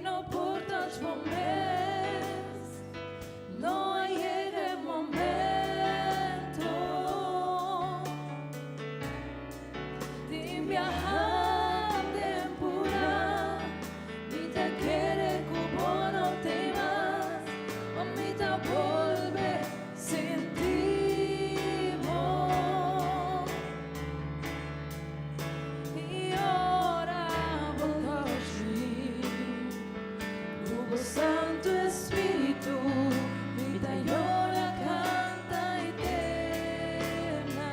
vino por todos momentos, no llega el momento de viajar tempura, ni te quiere como no te vas, mamita vuelve sentimos y ora por ti, Hugo Santo Espíritu, vida llora, canta eterna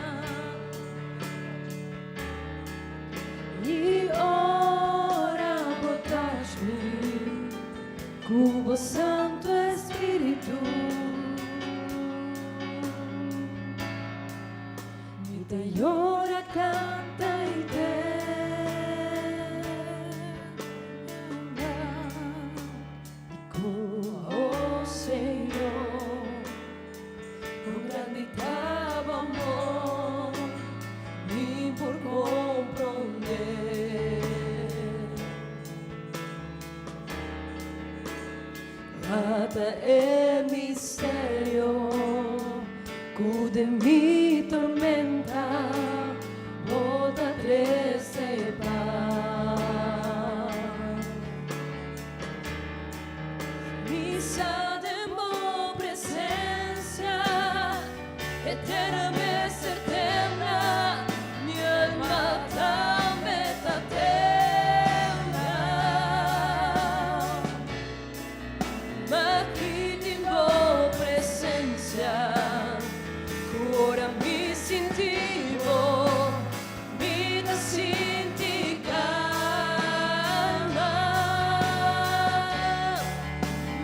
y ora por ti, Hugo Santo Espíritu, vida llora, canta eterna. Oh Señor, con grande amor y por comprender hasta el misterio de mi tormenta, bota trece paz. Misa de mi presencia, eterna vez eterna, mi alma dame eterna. Ma aquí tengo presencia, ora mi sentivo, vida sin ti calma.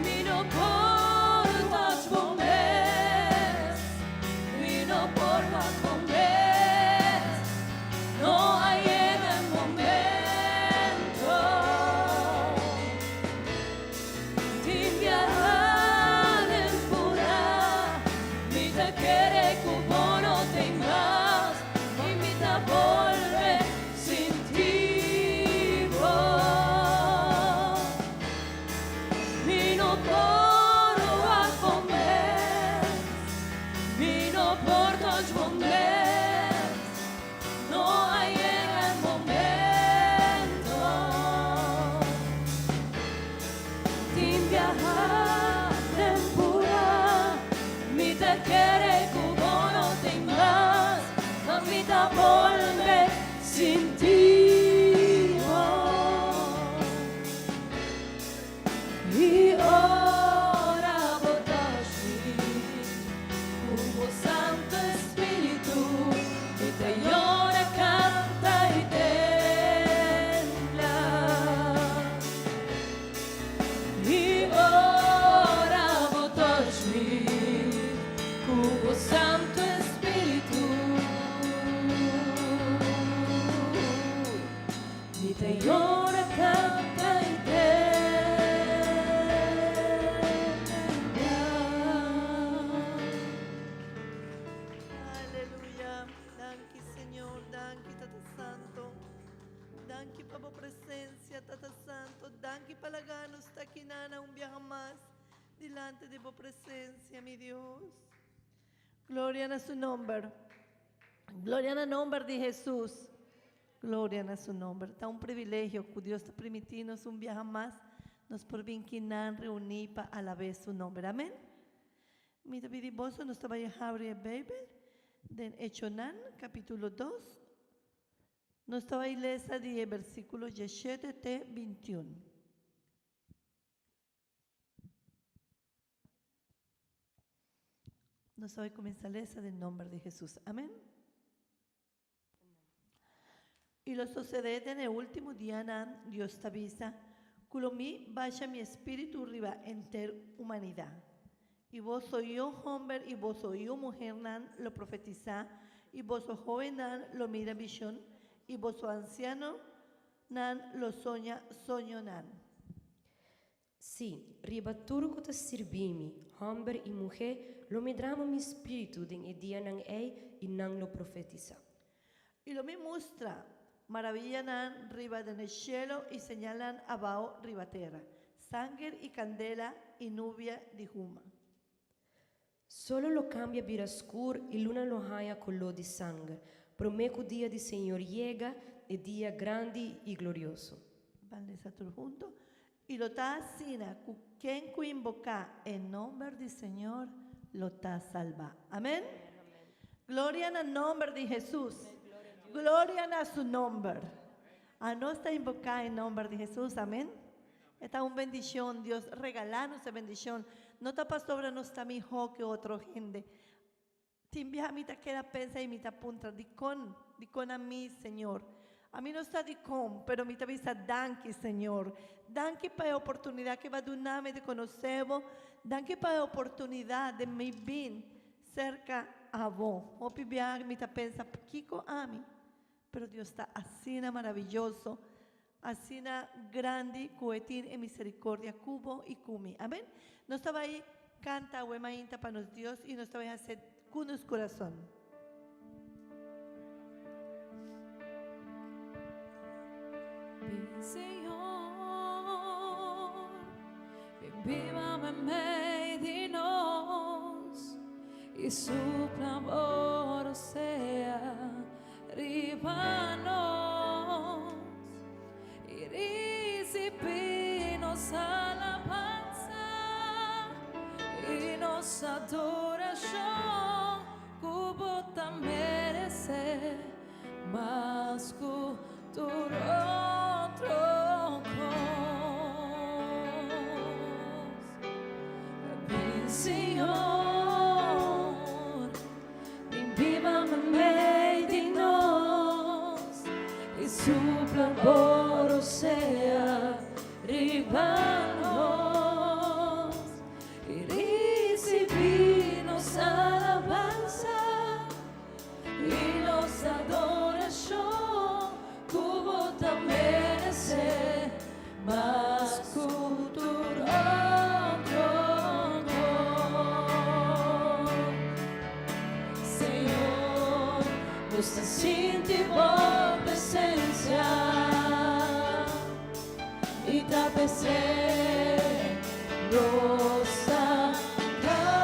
Vino por los momentos, vino por los momentos, no hay en el momento de viajar en pura, vida quiere como no te más, invita a volver sin ti. Vino por los momentos, vino por los momentos, no hay en el momento de viajar en pura, mi te quiere como no te más, mamita volver sin ti. Y ora por ti, Hugo Santo Espíritu, y te llora, canta y tembla. Y ora por ti, Hugo Santo Espíritu, y te llora, canta y Aleluya. Danke, Señor. Danke, Tata Santo. Danke por tu presencia, Tata Santo. Danke para darnos taquinana un viaje más delante de tu presencia, mi Dios. Gloria a su nombre. Gloria al nombre de Jesús. Gloria a su nombre. Está un privilegio que Dios está permitiendo un viaje más. Nos por vinquinar, reunir para a la vez su nombre. Amén. Mi David y vos nos estaba a abrir el Bible de Echonan, capítulo 2. Nos estaba a ler de versículo 17 até 21. Nos estaba a comenzar a leer del nombre de Jesús. Amén. Y lo sucede en el último día, Dios te avisa, Culomí vaya mi espíritu arriba enter humanidad. Y vos soy yo, hombre, y vos soy yo, mujer, lo profetiza, y vos soy joven, lo mira visión, y vos soy anciano, lo soña, soño. Sì, ribatturco te servimi, hombre e mujer, lo medramo mi spirito den e dia nang ei e nang lo profetiza. Y lo me muestra, maravillan arriba en el cielo y señalan abajo arriba tierra. sangre y candela y nubia di huma. Solo lo cambia vira scur e luna lo haia color di sangue. Prometo o dia do Senhor llega e dia grande e glorioso. Van a todos juntos. Y lo ta sina, quien que invoca en nombre del Señor, lo ta salva. Amén. Gloria al nombre de Jesús. Gloria a su nombre. A no está invocar en nombre de Jesús. Amén. Esta es una bendición. Dios regalarnos esa bendición. No está sobre nos está mejor que otra gente. Te envía a mí te queda pensa y mi te apunta. Di con a mí, Señor. A mí no está di con, pero mi te avisa, danke, Señor. Danke para la oportunidad que va a darme de conocerlo. Danke para la oportunidad de me bien cerca a vos. O pibiar mi te pensa, Kiko a mí. Pero Dios está así maravilloso, así grande, coetín en misericordia, cubo y cumi. Amén. No estaba ahí, canta, huemainta para nos Dios y no estaba ahí a hacer cunos corazón. Ven, Senhor, viva me meio de nós e supla amor sea riba nós e recibe nossa alabanza e nossa adoração cubo ta merece mas cultura Senhor, viva-me meio de nós e supla amor sea riba nós e recebi nossa alabanza e nossa adoração como também merece mas cultura Nos senti boa presença e da presença nossa canta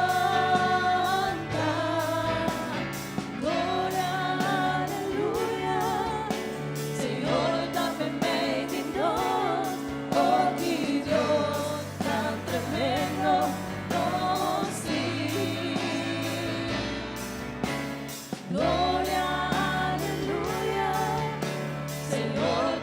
glória aleluia Senhor dá-me meio de nós oh que Deus tão tremendo nos glória Senhor,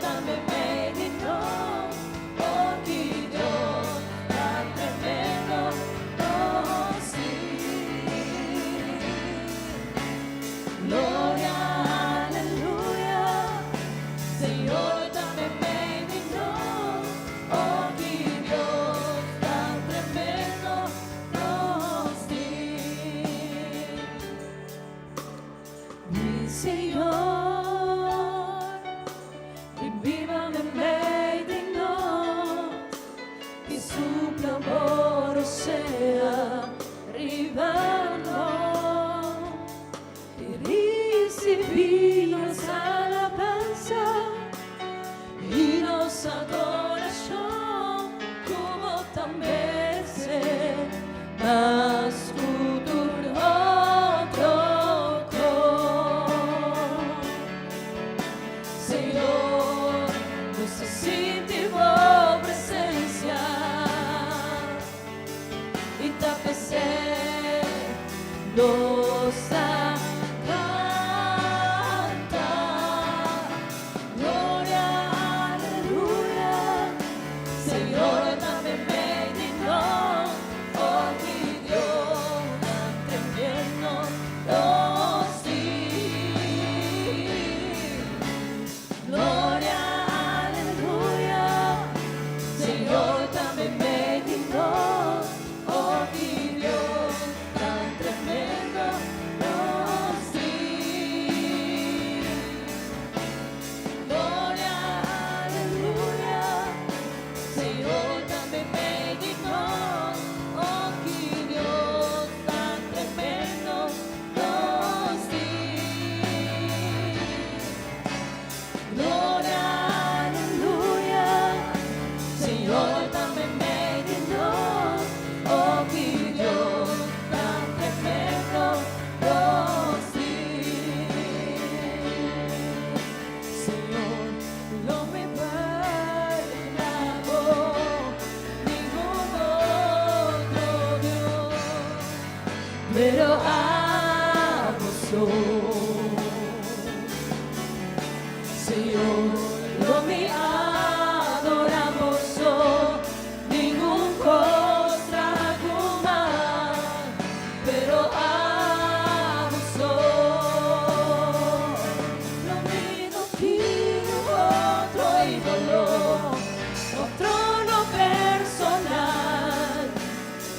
pero amo soy. Señor, lo mi adoramos soy, ningún cosa alguna, pero amo soy. Lo mío no tiene otro ídolo, otro no personal.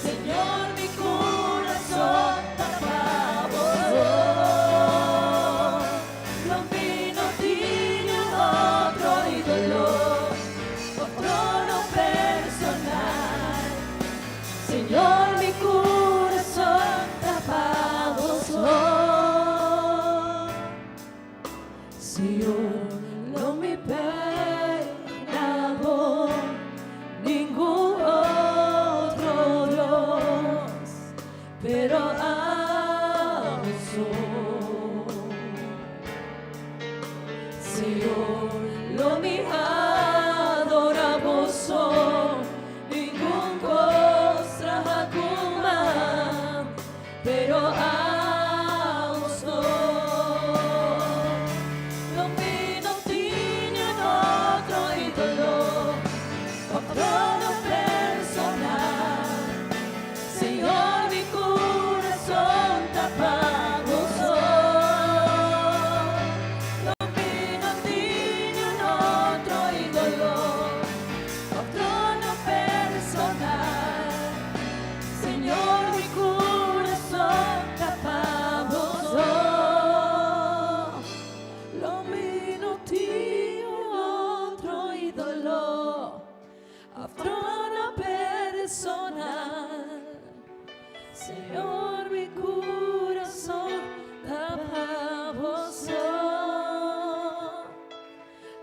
Señor, mi corazón tapado soy. Lo mío no tiene otro ídolo, otro no personal. Señor, mi corazón tapado soy. Señor, no me peinado ningún otro Dios, pero amo soy. Señor, lo mi adoramos soy, ningún cosa alguna, pero amo soy. Lo mío no tiene otro ídolo, otro no personal. Señor, mi corazón tapado soy. Lo mío no tiene otro ídolo, otro no personal. Señor, mi corazón tapado soy. Lo mío no tiene otro ídolo, otro no personal. Señor, mi corazón tapado soy.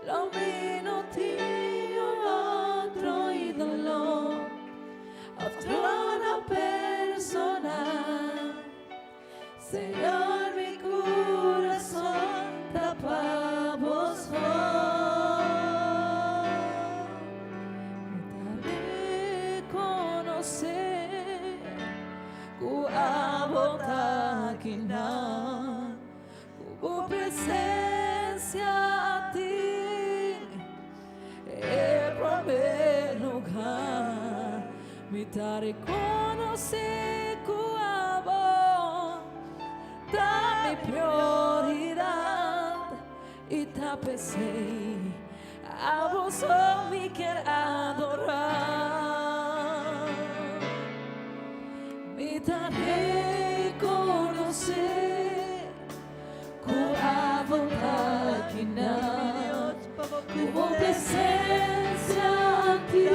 Lo mío no tiene otro ídolo, otro no personal. Señor, mi corazón tapado soy. Me conocer kuabot kubo presencia a ti, primer lugar. Me conocer kuabot, da mi prioridad y tapecei. A vos me quer adorar. Me daré conocer con a vontade que não, com presença a ti,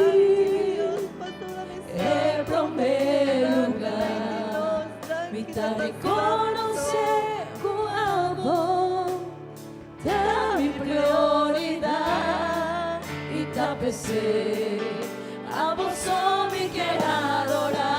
é primeiro lugar. Me daré conocer com a vontade, prioridade e tapecei. A vos me quer adorar.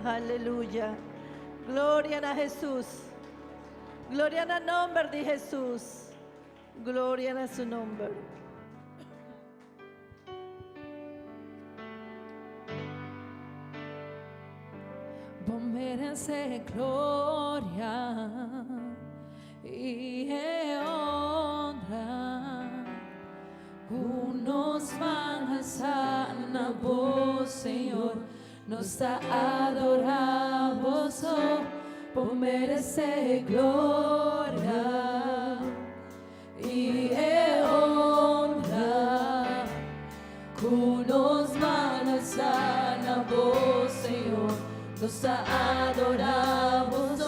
Aleluya. Gloria a Jesús. Gloria al nombre de Jesús. Gloria a su nombre. merece gloria y honra. Unos van a alzar na voz, Senhor, nos adoramos, por merecer glória e honra. Unos van a alzar na voz, Senhor, nos adoramos,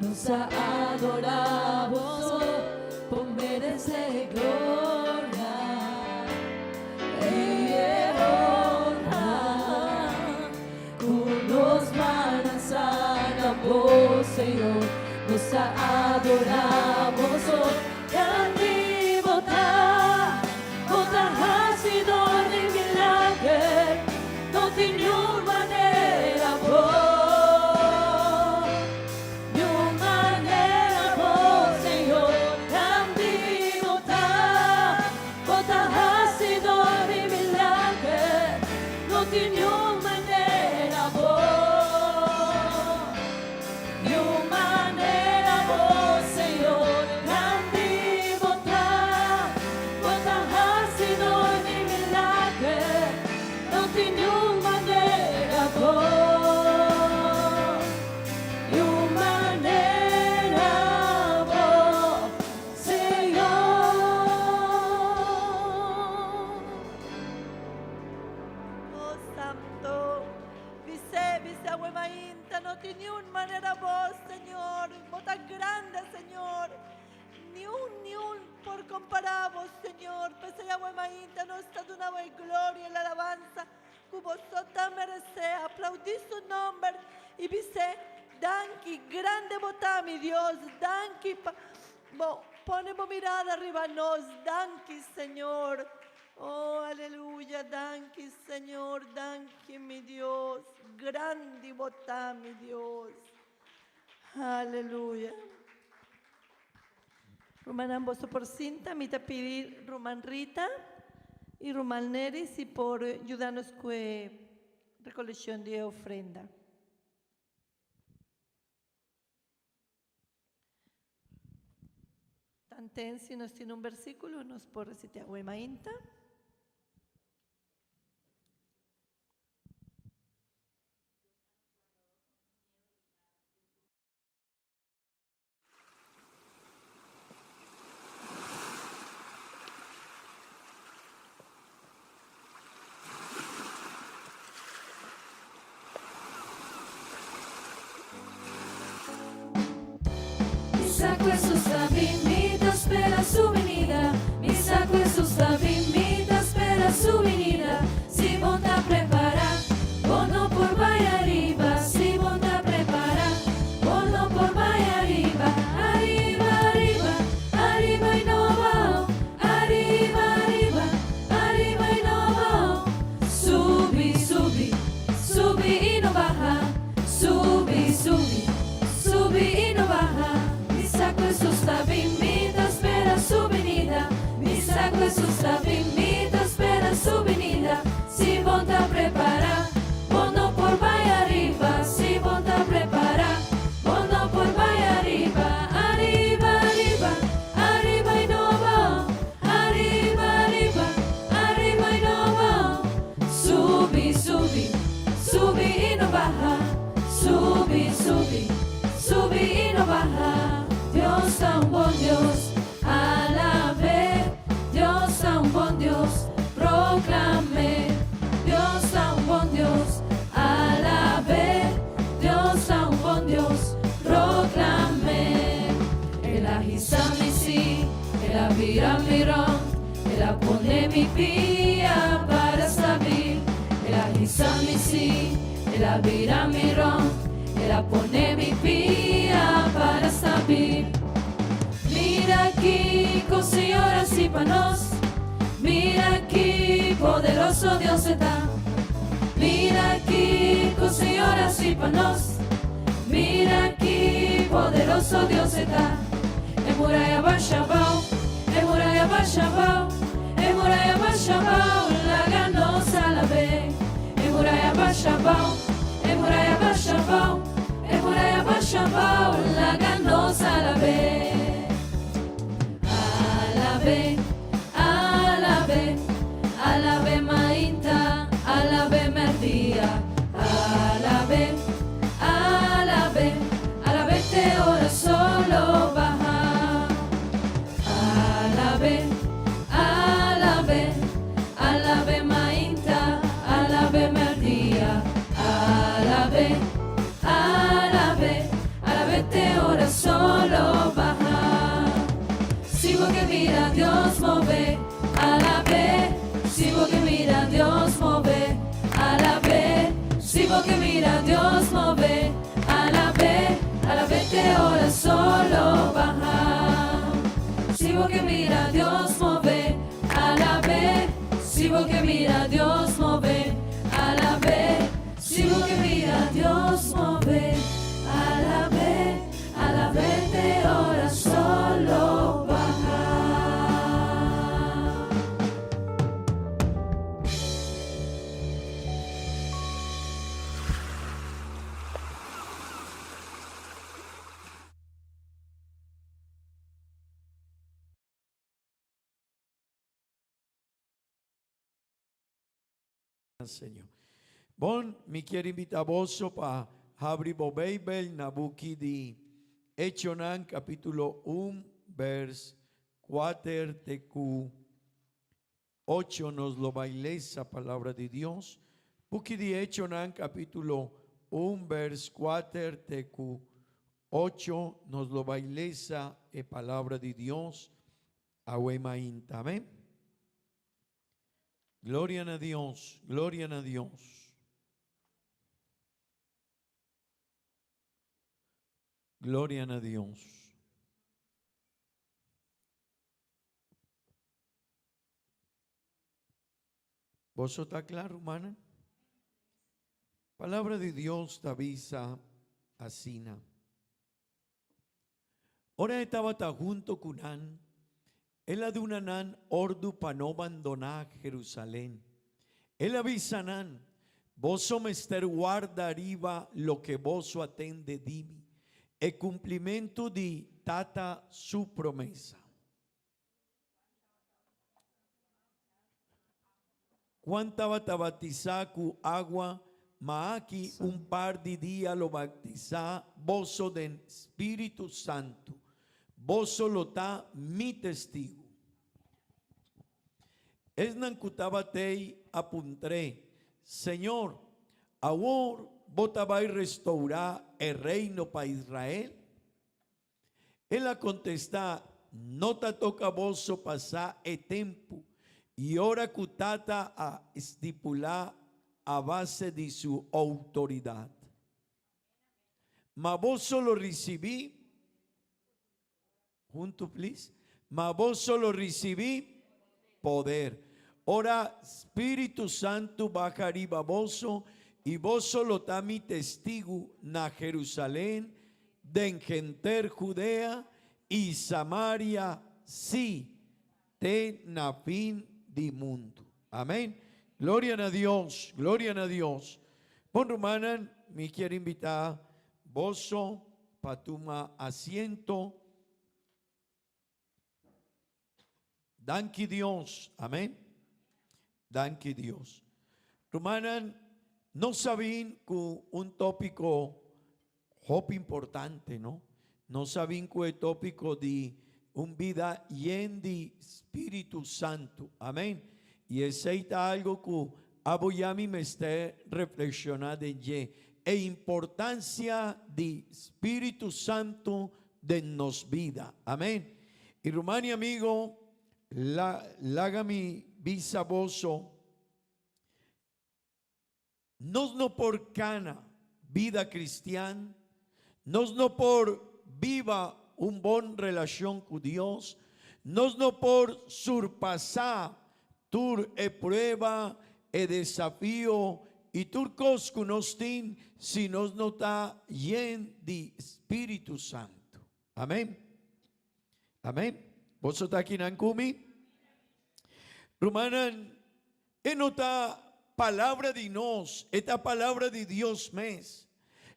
nos adoramos, por merecer gloria y honra. Nos van a alzar la voz, Senhor, nos adoramos, grande botar, Senhor de milagre, não tem nenhuma maneira boa. Comparamos, Señor, pues ella mainta nos está dando gloria y la alabanza que vosotros merecéis. Aplaudí su nombre y dice, danki, grande botá, mi Dios, danki, ponemos mirada arriba a nos, danki, Señor. Oh, aleluya, danki, Señor, danki, mi Dios, grande botá, mi Dios. Aleluya. Roman Bosso por cinta, mi te pedir Roman Rita y Roman Neris y por ayudarnos con recolección de ofrenda. Tanten si nos tiene un versículo, nos puede recitar a Mainta. Questo sta vinta, spera su venida. Mi sa questo sta vinta, spera su venida. Si monta a preparar, bono por vaya arriba. Si monta a preparar, bono por vaya arriba. Arriba, arriba, arriba y no va. Arriba, arriba, arriba y no va. Subi, subi, subi y no baja. Subi, subi, subi y no baja. Questo sta vinta, spera su venida. Mi sa questo sta vinta, spera su venida. vira miron, ela pone mi pia para saber, ela risa mi si, ela vira miron, ela pone mi pia para saber. Mira aquí, con señoras y panos, mira aquí, poderoso Dios está. Mira aquí, con señoras y panos, mira aquí, poderoso Dios está. Emuraya Bashabao, Emuraya Bashabao, Emuraya Bashabao, la ganosa la ve. Emuraya Bashabao, Emuraya Bashabao, Emuraya Bashabao, la ganosa la ve. Alabe, alabe, alabe mainta, alabe merdia, alabe, alabe, alabe te ora solo baja. Alabe, alabe, alabe mainta, alabe merdia, alabe, alabe, alabe te ora solo baja. Si vos que mira Dios move, alabe, si vos que mira Dios move, alabe, si vos que mira Dios move, alabe, alabe te ora solo baja. Si vos que mira Dios move, alabe, si vos que mira Dios move, alabe, si vos que mira Dios move, alabe, alabe te ora solo baja. Senhor. Bom, me quero invitar você para abrir o Bíblia na book de Echonan, capítulo 1, vers 4 TQ 8 nos lo va a leer a palavra de Deus. Book de Echonan, capítulo 1, vers 4 TQ 8 nos lo va a leer a palavra de Deus. Amém. Amém. Gloria a Dios, gloria a Dios. Gloria a Dios. ¿Vos está claro, hermana? Palabra de Dios te avisa así. Ahora estaba junto con An. Él adunanan ordu para no abandonar Jerusalén. Él avisanan, vos mester guarda arriba lo que vos atende dimi. El cumplimiento de tata su promesa. Cuánta va a bautizar con agua, ma aquí un par de días lo bautiza vos del Espíritu Santo. Vos solo está mi testigo. Es nancutabatei apuntré, Señor, ahora vos te vas a restaurar el reino para Israel. Él a contestar, no te toca vos pasar el tiempo y ahora cutata a estipular a base de su autoridad. Ma vos solo recibí junto, please. Ma vos solo recibí poder. Ora, Espíritu Santo baja arriba vos y vos solo está mi testigo na Jerusalén, de engenter Judea y Samaria, sí, te na fin di mundo. Amén. Gloria a Dios, gloria a Dios. Por hermana, me quiero invitar vos para tomar asiento. Danke Dios, amén. Danke Dios. Hermanas, no saben que un tópico importante, ¿no? No saben que el tópico de una vida llena de Espíritu Santo, amén. Y ese es algo que aboyami me está reflexionando en la importancia de Espíritu Santo de nos vida, amén. Y hermano y amigo, Lagami bisaboso, nos no por cana vida cristiana, nos no por viva un bon relación con Dios, nos no por surpasar tur e prueba e desafío y turcos conostin si nos nota yen di Espíritu Santo. Amén. Amén. Vos está aquí en Kumi. Rumanan, enota palabra de nos, esta palabra de Dios mes.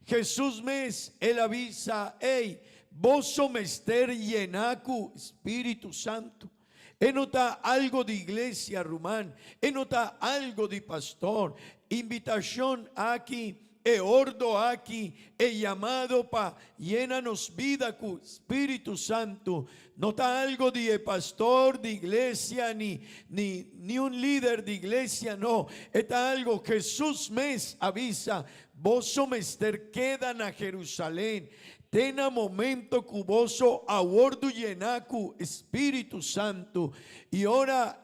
Jesús mes, él avisa, hey, vos somester llenacu Espíritu Santo. Enota algo de iglesia, Rumán. Enota algo de pastor. Invitación aquí. Ordo aquí, llamado para llénanos vida con Espíritu Santo. No está algo de pastor de iglesia ni un líder de iglesia, no. Está algo Jesús mes avisa, vos somester quedan a Jerusalén. Tena momento cuboso a ordo llenacu Espíritu Santo. Y ahora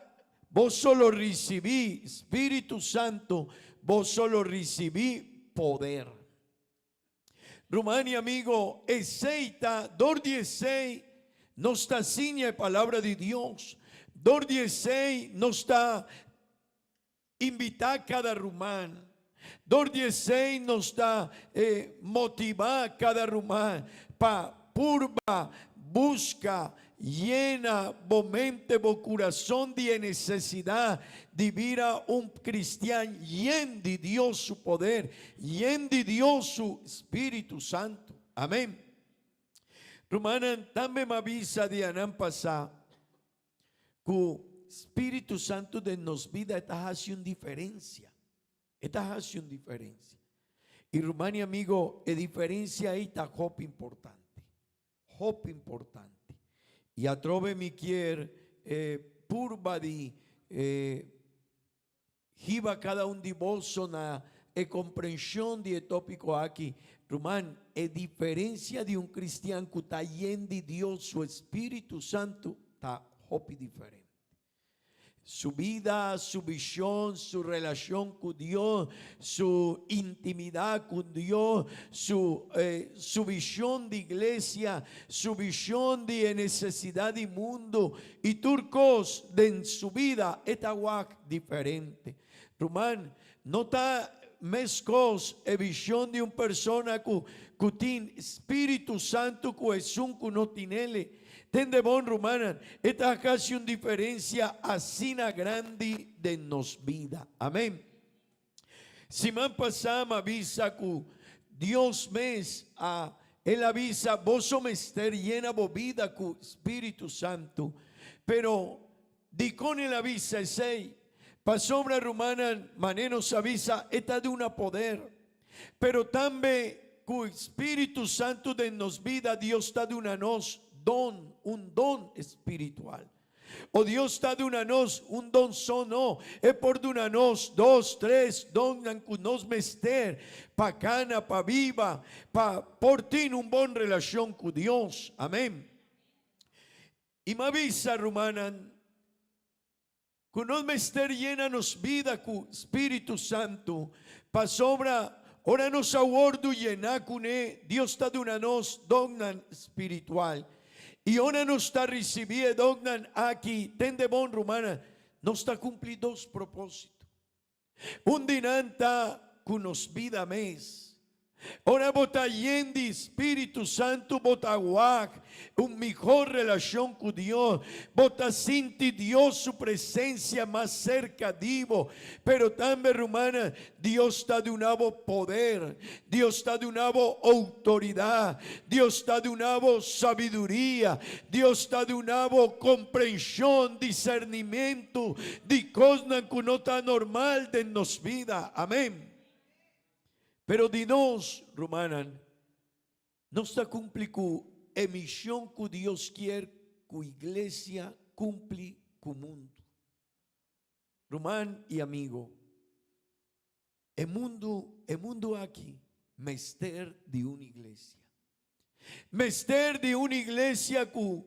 vos solo recibí Espíritu Santo, vos solo recibí poder. Rumani amigo, aceita, dor 16 no está sin la palabra de Dios. Dor 16 no está invitar cada rumán. Dor 16 no está motivar cada rumán pa purba, busca, llena, momente, bo corazón de necesidad de vir a un cristiano, lleno de Dios su poder, lleno de Dios su Espíritu Santo. Amén. Romanan también me avisa de anan pasar que Espíritu Santo de nos vida está haciendo diferencia. Está haciendo diferencia. Y Rumani amigo, la diferencia ahí está hop importante. Hop importante. Y a trove mi quier purba di hiba cada un divoso na comprensión de tópico aquí. Rumán, diferencia de un cristiano que está lleno de Dios, su Espíritu Santo, está hopi diferente. Su vida, su visión, su relación con Dios, su intimidad con Dios, su visión de iglesia, su visión de necesidad de mundo y turcos de en su vida está guac diferente. Román, no está mezcos e visión de una persona que tiene Espíritu Santo que es un que no tiene. Tende bon Rumana, esta casi una diferencia así na grande de nos vida. Amén. Si man pasama avisa que Dios mes a él avisa, vos somester llena vida con Espíritu Santo. Pero di con el avisa ese, pasobra Rumana, manenos avisa, esta de una poder. Pero también con Espíritu Santo de nos vida, Dios está de una nos. Un don espiritual. O Dios está de una nos, un don sono, es por de una nos, 2, 3, don nos mester, pa cana, pa viva, pa por ti un bon relación con Dios. Amén. Y me avisa, Rumanan, que nos mester llena nos vida con Espíritu Santo, pa sobra. Ora nos aguardo llena con Dios está de una nos, don espiritual. Y ahora no está recibiendo aquí, tende bon Rumana, no está cumplido dos propósitos. Un dinanta que nos vida mes. Ahora bota yendi Espíritu Santo, bota guac, un mejor relación con Dios, bota sinti Dios su presencia más cerca divo, pero también Rumana, Dios está de un nuevo poder, Dios está de una autoridad, Dios está de una sabiduría, Dios está de una comprensión, discernimiento, de cosas que no está normal de nos vida. Amén. Pero de nos, Romanan, no está cumplido emisión que Dios quiere que iglesia cumple con mundo. Román y amigo, el mundo aquí, mester de una iglesia. Mester de una iglesia que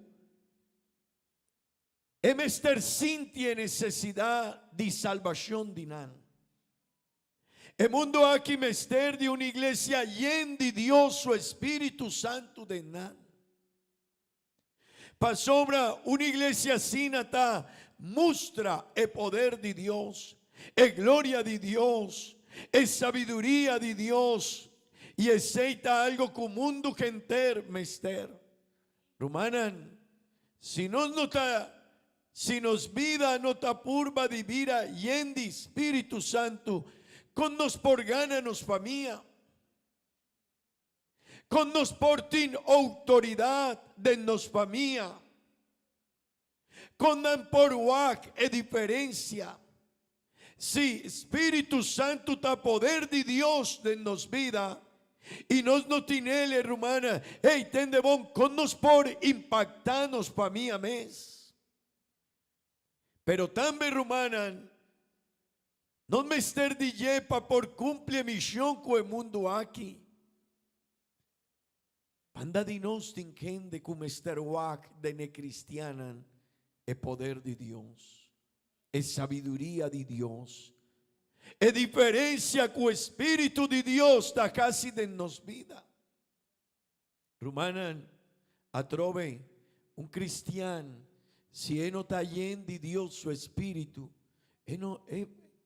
e mester sintie necessidade di salvação di nan. El mundo aquí mester de una iglesia llena de Dios, su Espíritu Santo de nan. Pa sobra una iglesia así nata muestra el poder de Dios, el gloria de Dios, el sabiduría de Dios y aceita algo que el mundo entero mester. Romanan, si nos vida no ta purba de vida llena de Espíritu Santo, con nos por gana nos familia, con nos portin autoridad de nos familia, con dan por wak e diferencia. Si Espíritu Santo ta poder de Dios de nos vida y nos no tinele rumana, hey tende bon con nos por impactarnos familia mes. Pero también rumanan no me ester de yepa por cumple misión con el mundo aquí. Anda de nos gente como ester wak de ne cristianan el poder de Dios, es sabiduría de Dios, es diferencia con el Espíritu de Dios está casi de nos vida. Rumanan atrove un cristiano si él no está lleno de Dios su Espíritu, él no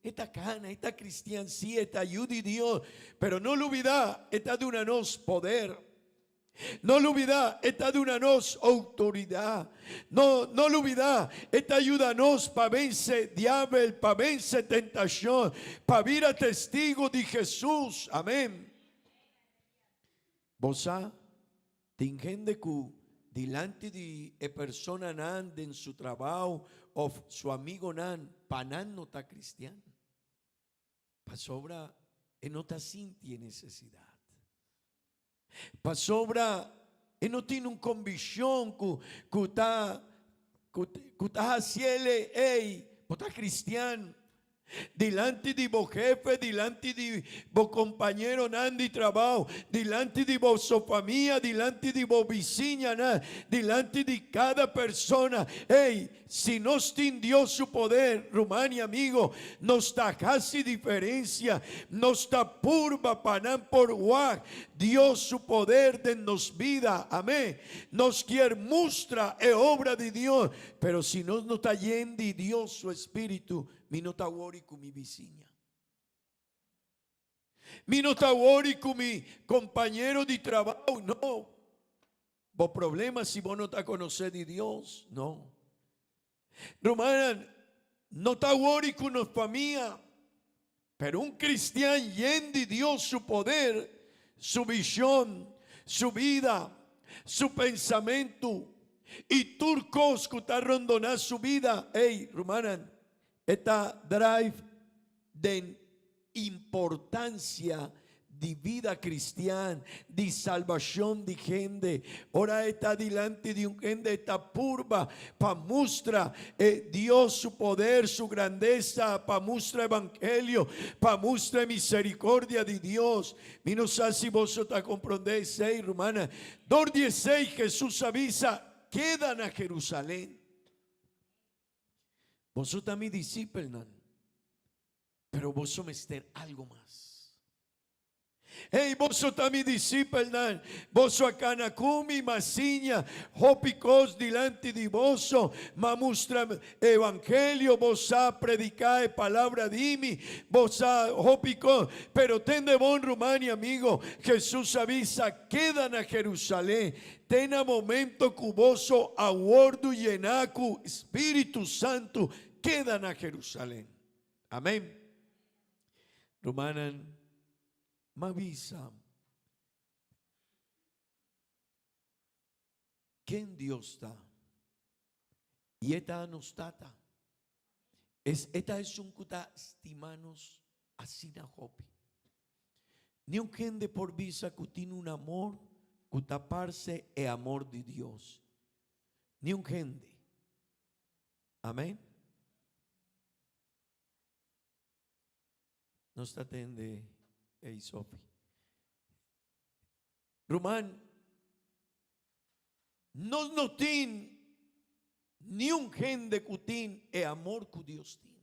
esta cana, esta cristian sí, esta ayuda de Dios, pero no lo olvida, esta de una nos poder. No lo olvida, esta de una nos autoridad. No lo olvida, esta ayuda nos para vencer diablo, para vencer tentación, para vir a testigo de Jesús. Amén. Vos tingende que delante de persona nan en su trabajo o su amigo nan, panan no está cristiano. Pa sobra no está sintiendo necesidad. Pa sobra no tiene una convicción que está haciendo, hey, vos estás cristiano. Delante de vos jefe, delante de vos compañero nan de trabajo, delante de vos familia, delante de vos vecina, delante de cada persona. Hey, si nos tiene Dios su poder, Rumania amigo, nos está casi diferencia, nos está purba panan por guac, Dios su poder de nos vida, amén. Nos quiere mostrar obra de Dios, pero si no está lleno de Dios su espíritu, mi no está worry con mi vecina. Mi no está worry con mi compañero de trabajo. No. Vos problemas si vos no te conoces de Dios. No. Romana, no está worry con nuestra familia. Pero un cristiano lleno de Dios, su poder, su visión, su vida, su pensamiento y turcos que está rondonando su vida. Hey, Romana, esta drive de importancia de vida cristiana, de salvación de gente. Ahora está delante de un gente, esta purba, para mostrar Dios su poder, su grandeza, para mostrar evangelio, para mostrar misericordia de Dios. Y no sé si vosotros comprendéis, hermana. 2:16 Jesús avisa, quedan a Jerusalén. Vosotros me disciplinan, pero vosotros me estén algo más. Hey, vosotros me disciplinan, vosotros acá na cumi, masiña, hopicos delante de vosotros, ma mustra evangelio, vos a predicar palabra de mí, vos a hopicos, pero ten de bon Rumania, amigo, Jesús avisa, quedan a Jerusalén. Tena momento cuboso aguardo llenacu Espíritu Santo quedan a Jerusalén. Amén. Romanan mavisa. ¿Quién Dios está? Y esta anostata. Esta es un cuta estimanos así na hopi. Ni un gente por visa que tiene un amor taparse el amor de Dios. Ni un gente. Amén. No está atende Sophie. Román, no tiene ni un gente cutín e amor cu Dios tin.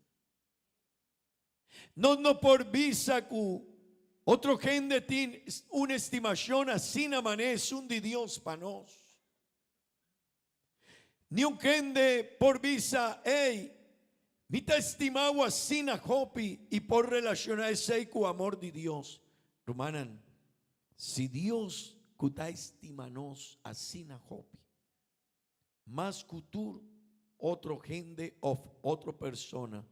No por visa cu otro gente tin una estimación así na mané es un de Dios para nos. Ni un gente por visa, hey, mi te estimado así na hopi y por relacionarse con amor de Dios. Romanan, si Dios cuta estimanos así na hopi, más cultura otro gente of otra persona.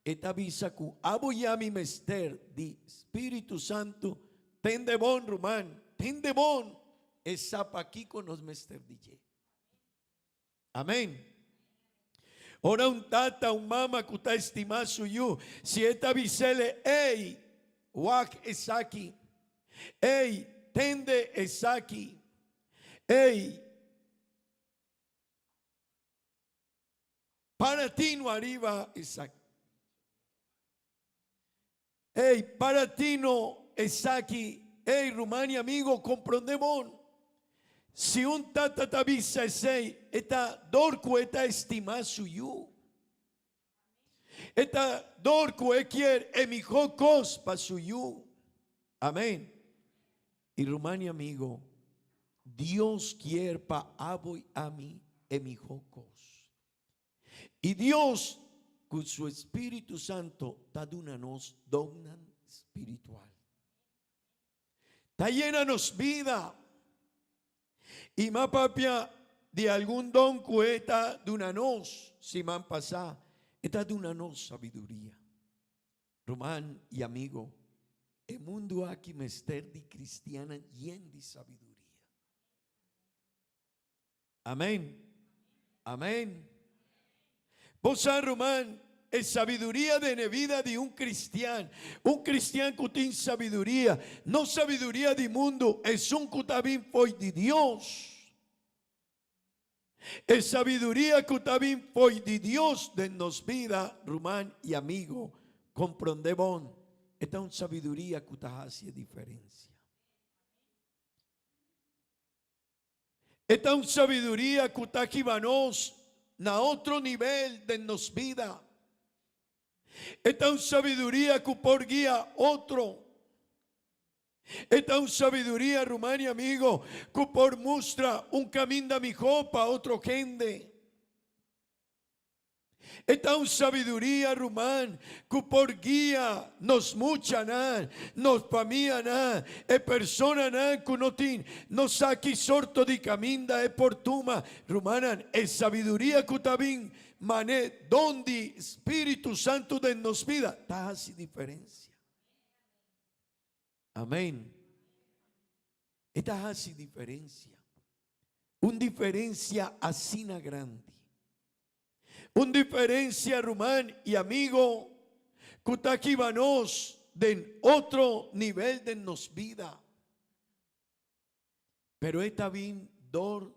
Esta visa ku aboyami mester di Espíritu Santo tende bon Román, tende bon esa pa aquí con los mester DJ. Amén. Ora un tata, un mama que está estimado suyo. Si esta visele, hey, wak es aquí. Hey, tende es aquí. Hey, para ti no arriba es aquí. Hey, para ti no es aquí. Hey, Rumania amigo, comprendemos. Si un tata tabisa sei, eta dorco eta estima suyo. Eta dorco quiere emijocos pa suyo. Amén. Y Rumania amigo, Dios quiere pa abo y a mí emijocos. Y Dios con su Espíritu Santo ta dunanos donan espiritual. Ta llenanos vida. Y más papia de algún don cueta de una nos, si man pasa, esta de una nos sabiduría. Román y amigo, el mundo aquí mester de cristiana lleno de sabiduría. Amén. Amén. Vos Román, es sabiduría de la vida de un cristiano que tiene sabiduría, no sabiduría del mundo, es un que también fue de Dios. Es sabiduría que también fue de Dios de nos vida, Román y amigo, comprendemos, esta es una sabiduría que te hace diferencia. Esta es una sabiduría que te llevanos a otro nivel de nos vida. Esta es una sabiduría que por guía otro. Esta es una sabiduría, Rumania amigo, que por muestra un camino de mi copa otro gente. Esta es una sabiduría, Rumán, que por guía nos mucha nos pamía es persona que no tiene, no saque sorto de caminda es por tuma, Rumanan, es sabiduría que también mané donde Espíritu Santo de nos vida, está así diferencia. Amén. Esta así diferencia. Una diferencia así na grande. Una diferencia, Rumán y amigo, que está aquí vanos de otro nivel de nos vida. Pero esta bien dor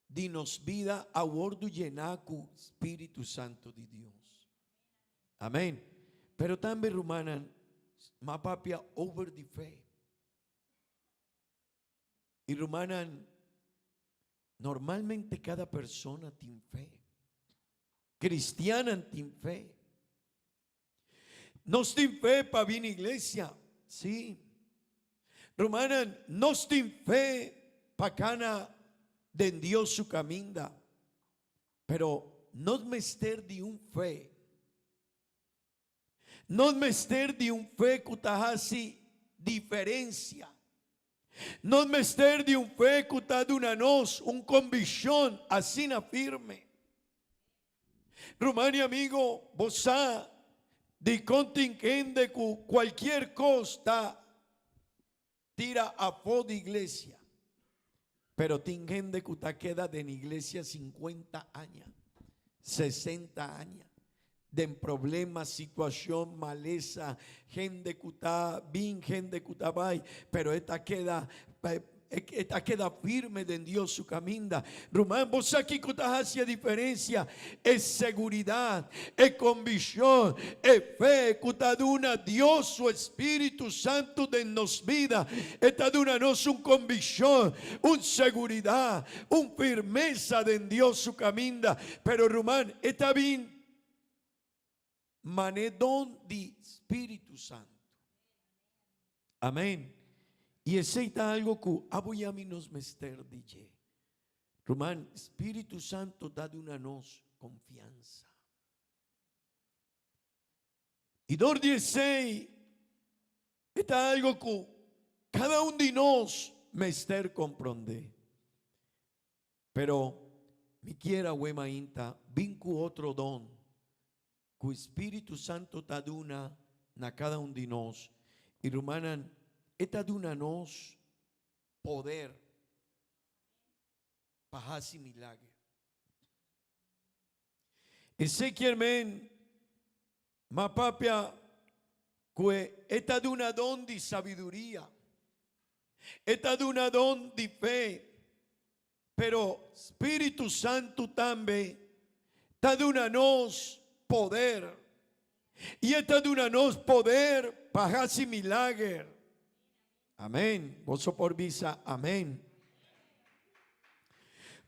de nos vida a bordo llenacu Espíritu Santo de Dios. Amén. Pero también, Rumana, ma papia over the fe. Y Rumana, normalmente cada persona tiene fe. Cristiana tiene fe. Nos tiene fe para venir a iglesia. Sí. Rumana, nos tiene fe para cana de Dios su caminda. Pero no es mester de un fe. No es mester de un fe que está así diferencia. No es mester de un fe que está de una nos, un convicción así na firme. Rumania amigo, vos de contingente que cualquier cosa tira a fo de iglesia. Pero tiene gente que está queda de la iglesia 50 años, 60 años. De problemas, situación, maleza, gente que está bien, gente que está mal, pero esta queda está queda firme de Dios su caminda. Román, vos aquí que hacia diferencia es seguridad, es convicción, es fe, que está duna Dios su Espíritu Santo de nos vida, está duna nos un convicción, un seguridad, un firmeza de Dios su caminda. Pero Román, está bien manedón de Espíritu Santo. Amén. Y aceita algo que aboyami nos mester DJ. Román, Espíritu Santo da de una nos confianza. Y 16 está algo que cada uno de nos mester comprende. Pero mi quiera huema inta vincu otro don que Espíritu Santo da de una na cada uno de nos. Y Romanan, esta de una nos poder para hacer milagre. Ezequiel men, ma papia, que esta de una don de sabiduría, esta de una don de fe, pero Espíritu Santo también está de una nos poder. Y esta de una nos poder para hacer milagre. Amén. Vos por visa. Amén.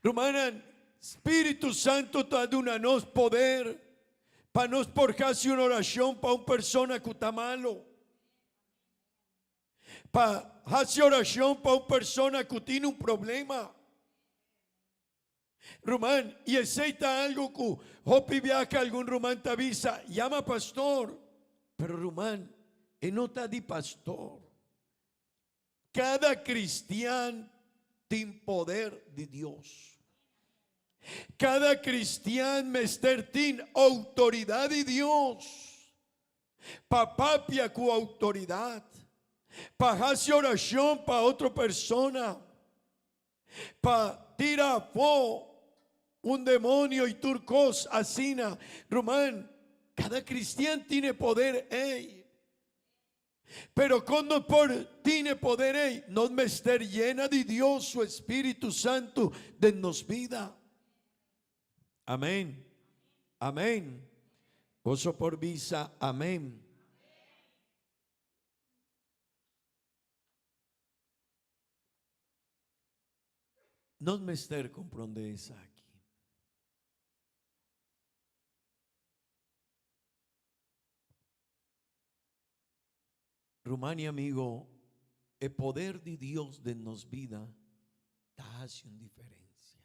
Romanan, Espíritu Santo está de una nos poder para nos por hacer una oración para una persona que está malo. Para hacer oración para una persona que tiene un problema. Román, y aceita algo que hopi viaja algún román te avisa, llama pastor, pero román, no está de pastor. Cada cristiano tiene poder de Dios. Cada cristiano mester tiene autoridad de Dios. Papapia con autoridad. Para hacer oración para otra persona. Para tirar fuego un demonio y turcos asina. Román, cada cristiano tiene poder, pero cuando tiene poder, no me esté llena de Dios, su Espíritu Santo, de nos vida. Amén. Amén. Gozo por visa. Amén. No me esté comprende esa aquí. Rumania, amigo, el poder de Dios de nos vida hace una diferencia.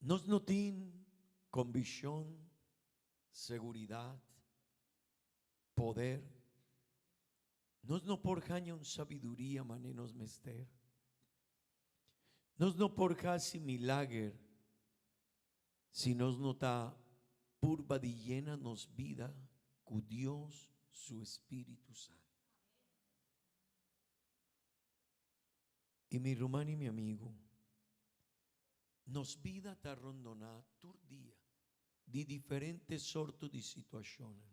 Nos no tiene convicción, seguridad, poder. Nos no por cañón sabiduría manenos mester. Nos no por casi milagre, si nos nota purba de llena nos vida con Dios su Espíritu Santo. Y mi hermano y mi amigo, nos vida ta rondona tur día de diferentes sortos de situaciones.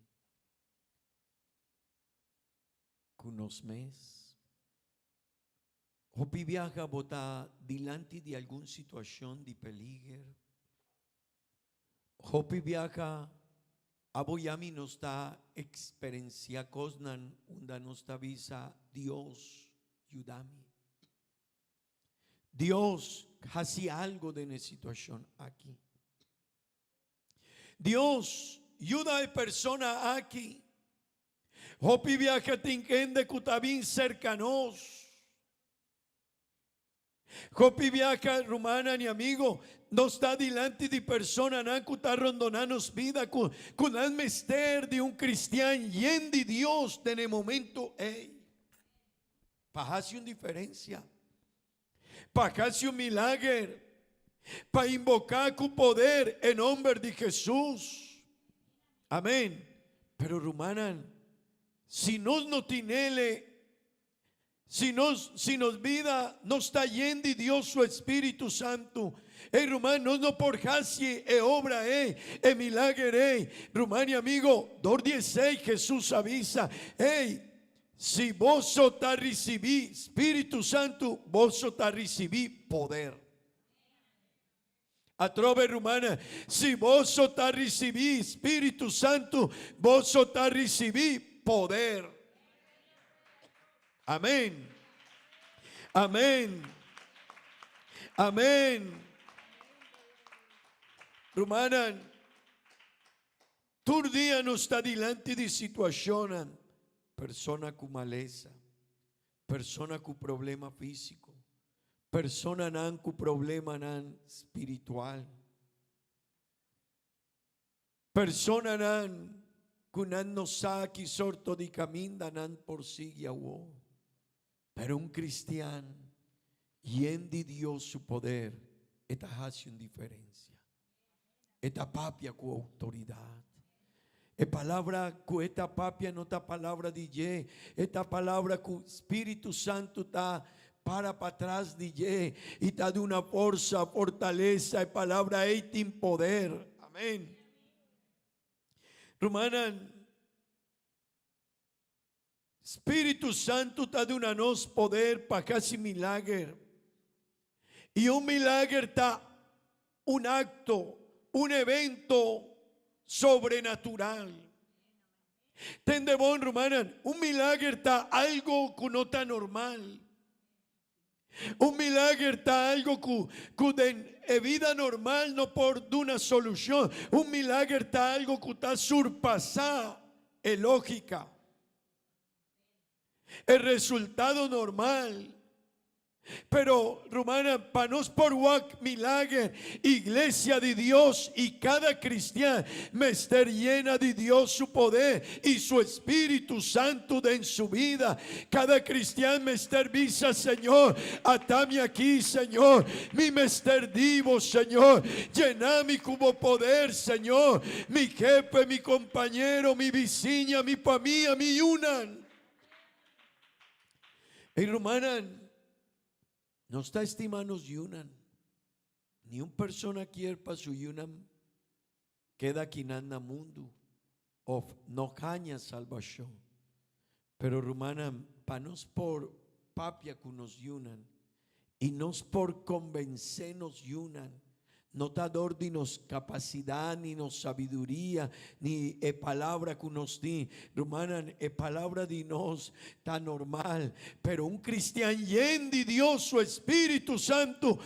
Con nos mes, hopi viaja bota delante de alguna situación de peligro. Hopi viaja aboyami nos da experiencia cosnan unda nos da visa Dios ayúdame. Dios hace algo de una situación aquí. Dios ayuda a persona aquí. Hopi viaja tinkende kutabin cercanos. Hopi viaja rumana ni amigo. No está delante de persona na kuta rondonanos vida con el mester de un cristiano y en de Dios en el momento para hacer una diferencia, para hacer un milagre, para invocar con poder en nombre de Jesús. Amén. Pero rumanan, si nos no tiene, si nos vida no está lleno de Dios su Espíritu Santo, Romano, no por casi obra, milagre, Rumania amigo, 2:16 Jesús avisa, Si vos sota recibí Espíritu Santo, vos sota recibí poder. A trove romana, si vos sota recibí Espíritu Santo, vos sota recibí poder. Amén. Amén. Amén. Romana, tur dia não está diante de situação, persona com maleza, persona com problema físico, persona nan com problema nan espiritual, persona nan com nan no sabe sorto de caminho nan por sigue a uo. Pero un cristiano, lleno de Dios su poder, esta hace una diferencia. Esta papia con autoridad. Esta palabra con esta papia no está palabra de ye. Esta palabra con Espíritu Santo está para atrás de ye. Y está de una fuerza, fortaleza. Esta palabra es en poder. Amén. Romana. Espíritu Santo está de una nos poder para casi milagre. Y un milagre está un acto, un evento sobrenatural. Tende bon, romana, un milagre está algo que no está normal. Un milagre está algo que en vida normal no por de una solución. Un milagre está algo que está surpasada en lógica. El resultado normal. Pero, romana, para nos por walk milagre, iglesia de Dios y cada cristiano me esté llena de Dios su poder y su Espíritu Santo en su vida. Cada cristiano me esté visa, Señor, atame aquí, Señor, mi mester divo, Señor, llename como poder, Señor, mi jefe, mi compañero, mi vecina, mi familia, mi unan. Y romana, no está estimando yunan. Ni un persona quiere para su yunan queda aquí en el mundo. O no caña salvación. Pero romana, para nos por papia que nos yunan. Y nos por convencernos yunan. No está dor de nos capacidad, ni nos sabiduría, ni palabra que nos di. Romana, palabra de nos está normal. Pero un cristiano lleno de Dios, su Espíritu Santo,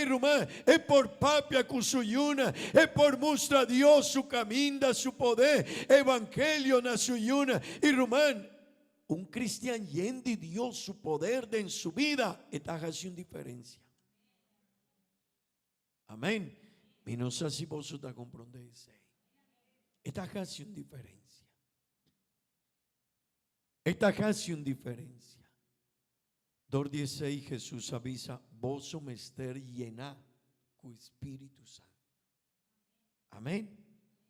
romana, es por papia con su yuna, es por mostrar a Dios su camino, su poder, evangelio na su yuna. Y romana, un cristiano lleno de Dios, su poder en su vida, está haciendo diferencia. Amén. Y no sé si vos está comprendiendo. Esta hace una diferencia. Esta hace una diferencia. Dor 16 Jesús avisa, vos me estar llena con Espíritu Santo. Amén.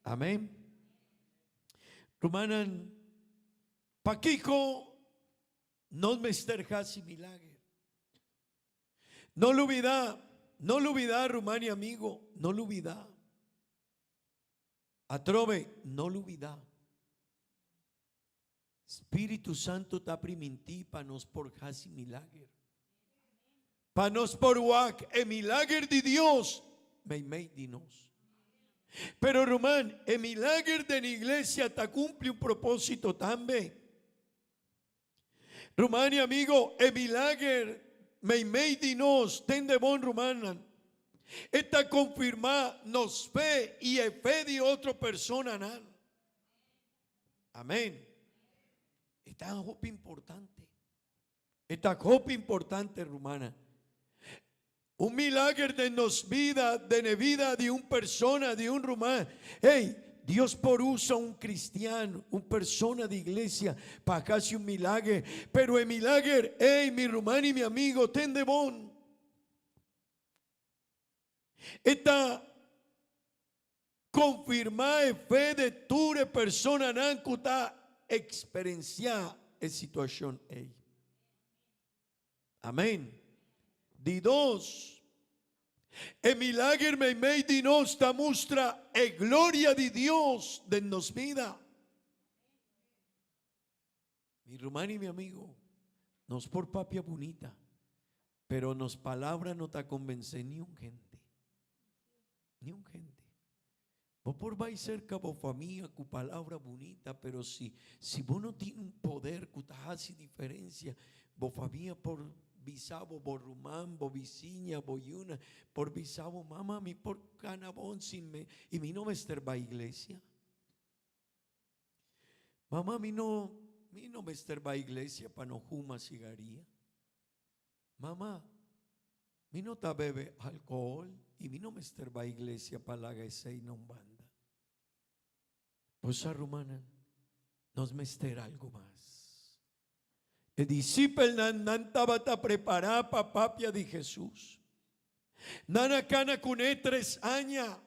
Amén. Romanan, Paquico, no me estar casi milagre. No lo olvidá. No lo olvidar, Rumania amigo, no lo olvidar. Atrove, no lo olvidar. Espíritu Santo está priminti para nos por casi milagre. Para nos por wak, el milagre de Dios, me de nos. Pero Román, el milagre de la iglesia está cumple un propósito también. Rumania amigo, el milagre me de nos, ten de bon romana. Esta confirma nos fe y el fe de otra persona. Amén. Esta hope importante. Esta hope importante, romana. Un milagre de nos vida, de la vida de una persona, de un romano. Hey, Dios por usa un cristiano, una persona de iglesia para hacer un milagre. Pero el milagre, hey, mi romano y mi amigo, ten de bon. Esta confirmada fe de tu persona que está experienciada en situación. Hey. Amén. De dos. El milagre me de nos ta muestra la gloria de Dios de nos vida. Mi hermano y mi amigo, nos por papia bonita, pero nos palabra no te convence ni un gente. Ni un gente. Vos por vais cerca vos familia con palabra bonita, pero si vos no tienes un poder que te hace diferencia, vos familia por bisabo, vos rumán, vos viciña, vos yuna, por bisabo, mamá, mi por canabón sin me, y mi no me esterba iglesia. Mamá, mi no me esterba iglesia para no fumar cigarilla. Mamá, mi no ta bebe alcohol y mi no me esterba iglesia para la gese y no banda. Pues a romana nos mester algo más. El discípulo nan estaba preparado para papia de Jesús. Nana cana cuné 3 años,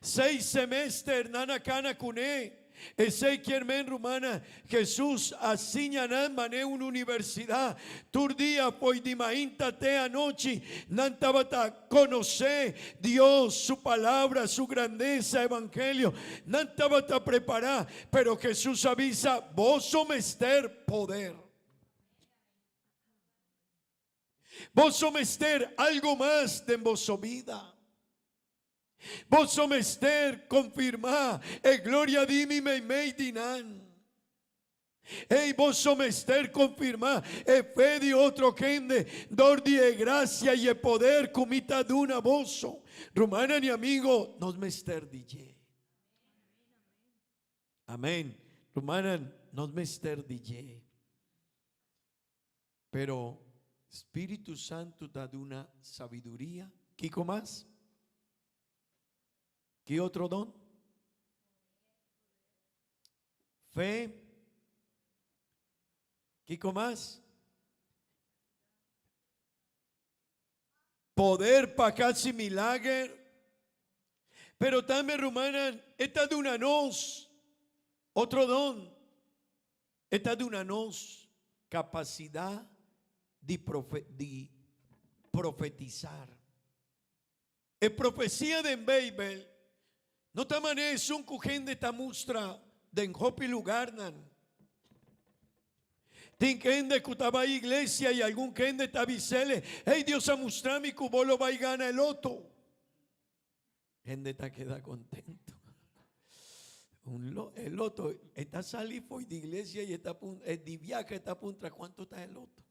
6 semestres nana cana cuné. Ese quien rumana Jesús asignará mané una universidad. Tur día poi di mainta te anoche nantabata conocer Dios, su palabra, su grandeza, evangelio. Nantabata preparar, pero Jesús avisa, vos somester poder. Vos somester algo más de vos vida. Vos somester confirmar gloria di mi mei dinan. Vos somester confirmar fe de otro gente dordi e gracia y poder comita de una vozo. Romana ni amigo nos mester DJ. Amén. Romana nos mester DJ. Pero Espíritu Santo da de una sabiduría. ¿Kiko más? ¿Qué otro don? Fe. ¿Qué más? Poder para casi milagro. Pero también rumana, esta de una nos. Otro don. Esta de una nos. Capacidad de profetizar. Es profecía de Babel. No te manes un cujen de tamustra de enjopi lugar nan. Tinken de cutaba iglesia y algún ken de tabicele. Hey Dios amustrami cubolo va y gana el otro. Gente te queda contento. El otro está salido de iglesia y está de viaje está punta. ¿Cuánto está el otro?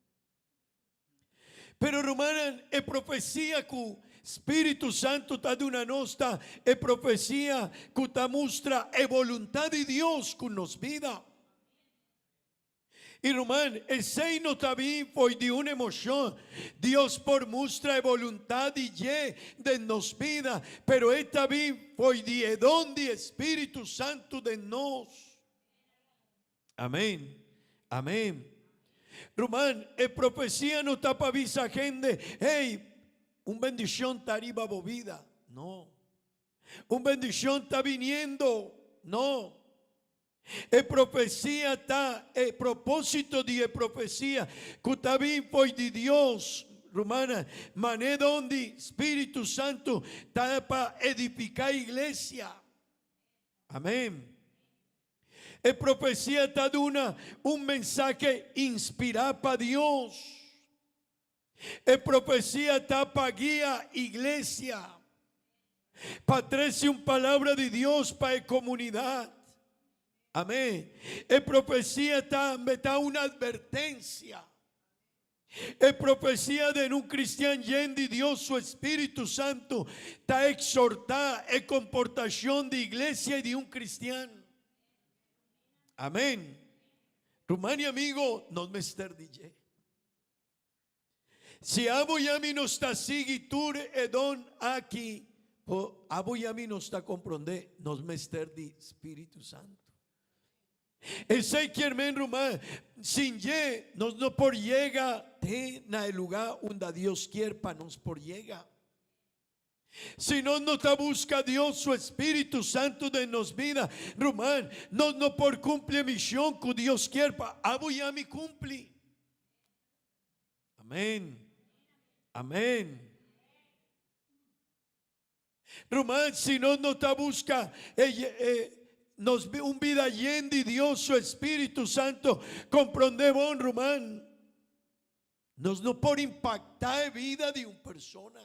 Pero romana es profecía que Espíritu Santo está de una nosta, es profecía que está muestra es voluntad de Dios que nos vida. Y román, el seino también fue de una emoción. Dios por muestra es voluntad de nos vida, pero esta bien fue de don de Espíritu Santo de nos. Amén. Amén. Román, el profecía no está para avisar gente, hey, un bendición está arriba bovida. No. Un bendición está viniendo. No. El profecía está, el propósito de profecía que está bien por de Dios. Romana, mané donde Espíritu Santo está para edificar iglesia. Amén. El profecía está de un mensaje inspirado para Dios. El profecía está para guía iglesia. Para traerse una palabra de Dios para la comunidad. Amén. El profecía está una advertencia. El profecía de un cristiano lleno de Dios, su Espíritu Santo, está exhortada en comportación de iglesia y de un cristiano. Amén. Rumani amigo, no me estar DJ. Si abo yami no está seguitur edon aquí, abo yami no está comprende, nos mester de Espíritu Santo. Ese quien rumán, sin ye, nos no por llega, te na el lugar donde Dios quiere para nos por llega. Si no te busca Dios su Espíritu Santo de nos vida, rumán, no por cumple misión que Dios quiere para abo yami cumple. Amén. Amén. Román, si no te busca un vida llena de Dios, su Espíritu Santo, comprendemos, Román, nos no por impactar la vida de una persona.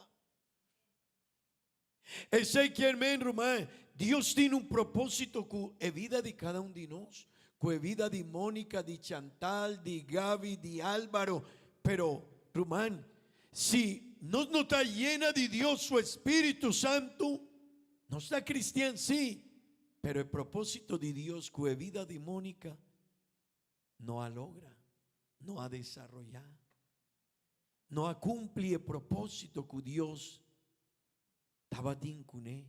Ese que hermano, Román, Dios tiene un propósito con la vida de cada uno de nosotros, con la vida de Mónica, de Chantal, de Gaby, de Álvaro. Pero, Román, si no está llena de Dios, su Espíritu Santo, no está cristiano, sí, pero el propósito de Dios con la vida de Mónica no ha logra, no ha desarrollado, no ha cumplido el propósito que Dios estaba con él.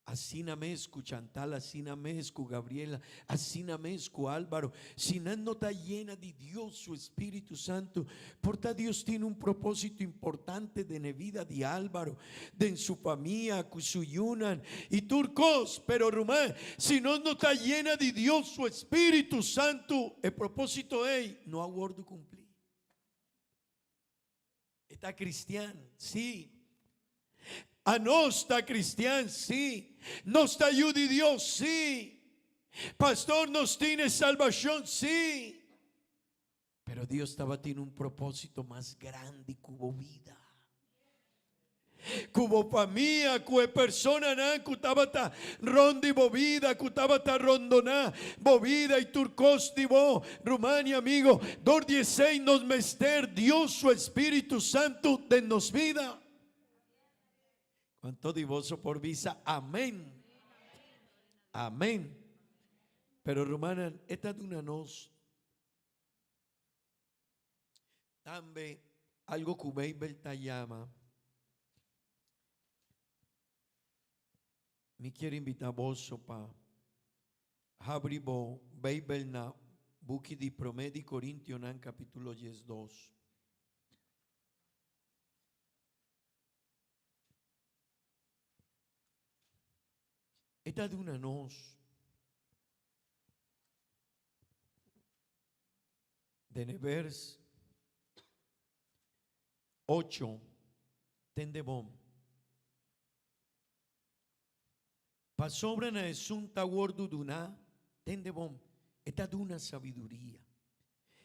Así na mes con Chantal, así na mes con Gabriela, así na mes con Álvaro. Si no está llena de Dios, su Espíritu Santo, porque Dios tiene un propósito importante de la vida de Álvaro, de en su familia, con su yunan y turcos. Pero Román, si no está llena de Dios, su Espíritu Santo, el propósito es no ha guardo cumplir. Está cristiano, sí. No está cristiano, sí. No está ayuda de Dios, sí. Pastor, nos tiene salvación, sí. Pero Dios estaba teniendo un propósito más grande que hubo vida. Cubo familia, cue persona nan, cutabata rondi bovida, cutabata rondona, bovida y turcos divo, Rumania amigo, dor 16 nos mester Dios su Espíritu Santo de nos vida. Cuánto divoso por visa, amén. Amén. Pero Romana, esta de una nos también algo que Beibel te llama. Me quiero invitar vos para abrir Beibel na buki di Promedi Corintio nan capítulo 12. Esta de una nos de vers 8 tende bom pa sobra na esunta gordo duna tende bom. Esta de una sabiduría,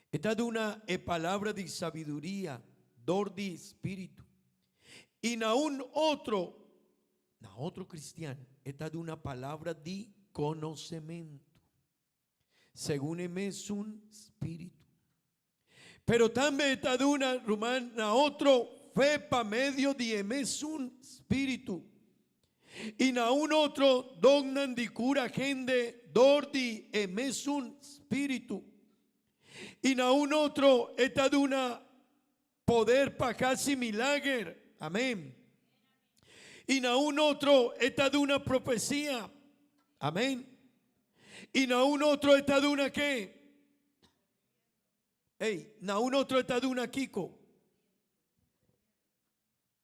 esta de una palabra de sabiduría, dor de espíritu y na un otro cristiano, esta de una palabra de conocimiento, según es un espíritu. Pero también esta de una romana otro fe pa medio de es un espíritu. Y na un otro dognan de cura gente dor de es un espíritu. Y na un otro esta de una poder pa casi milagro. Amén. Y na un otro está de una profecía. Amén. Y na un otro está de una qué. Na un otro está de una Kiko.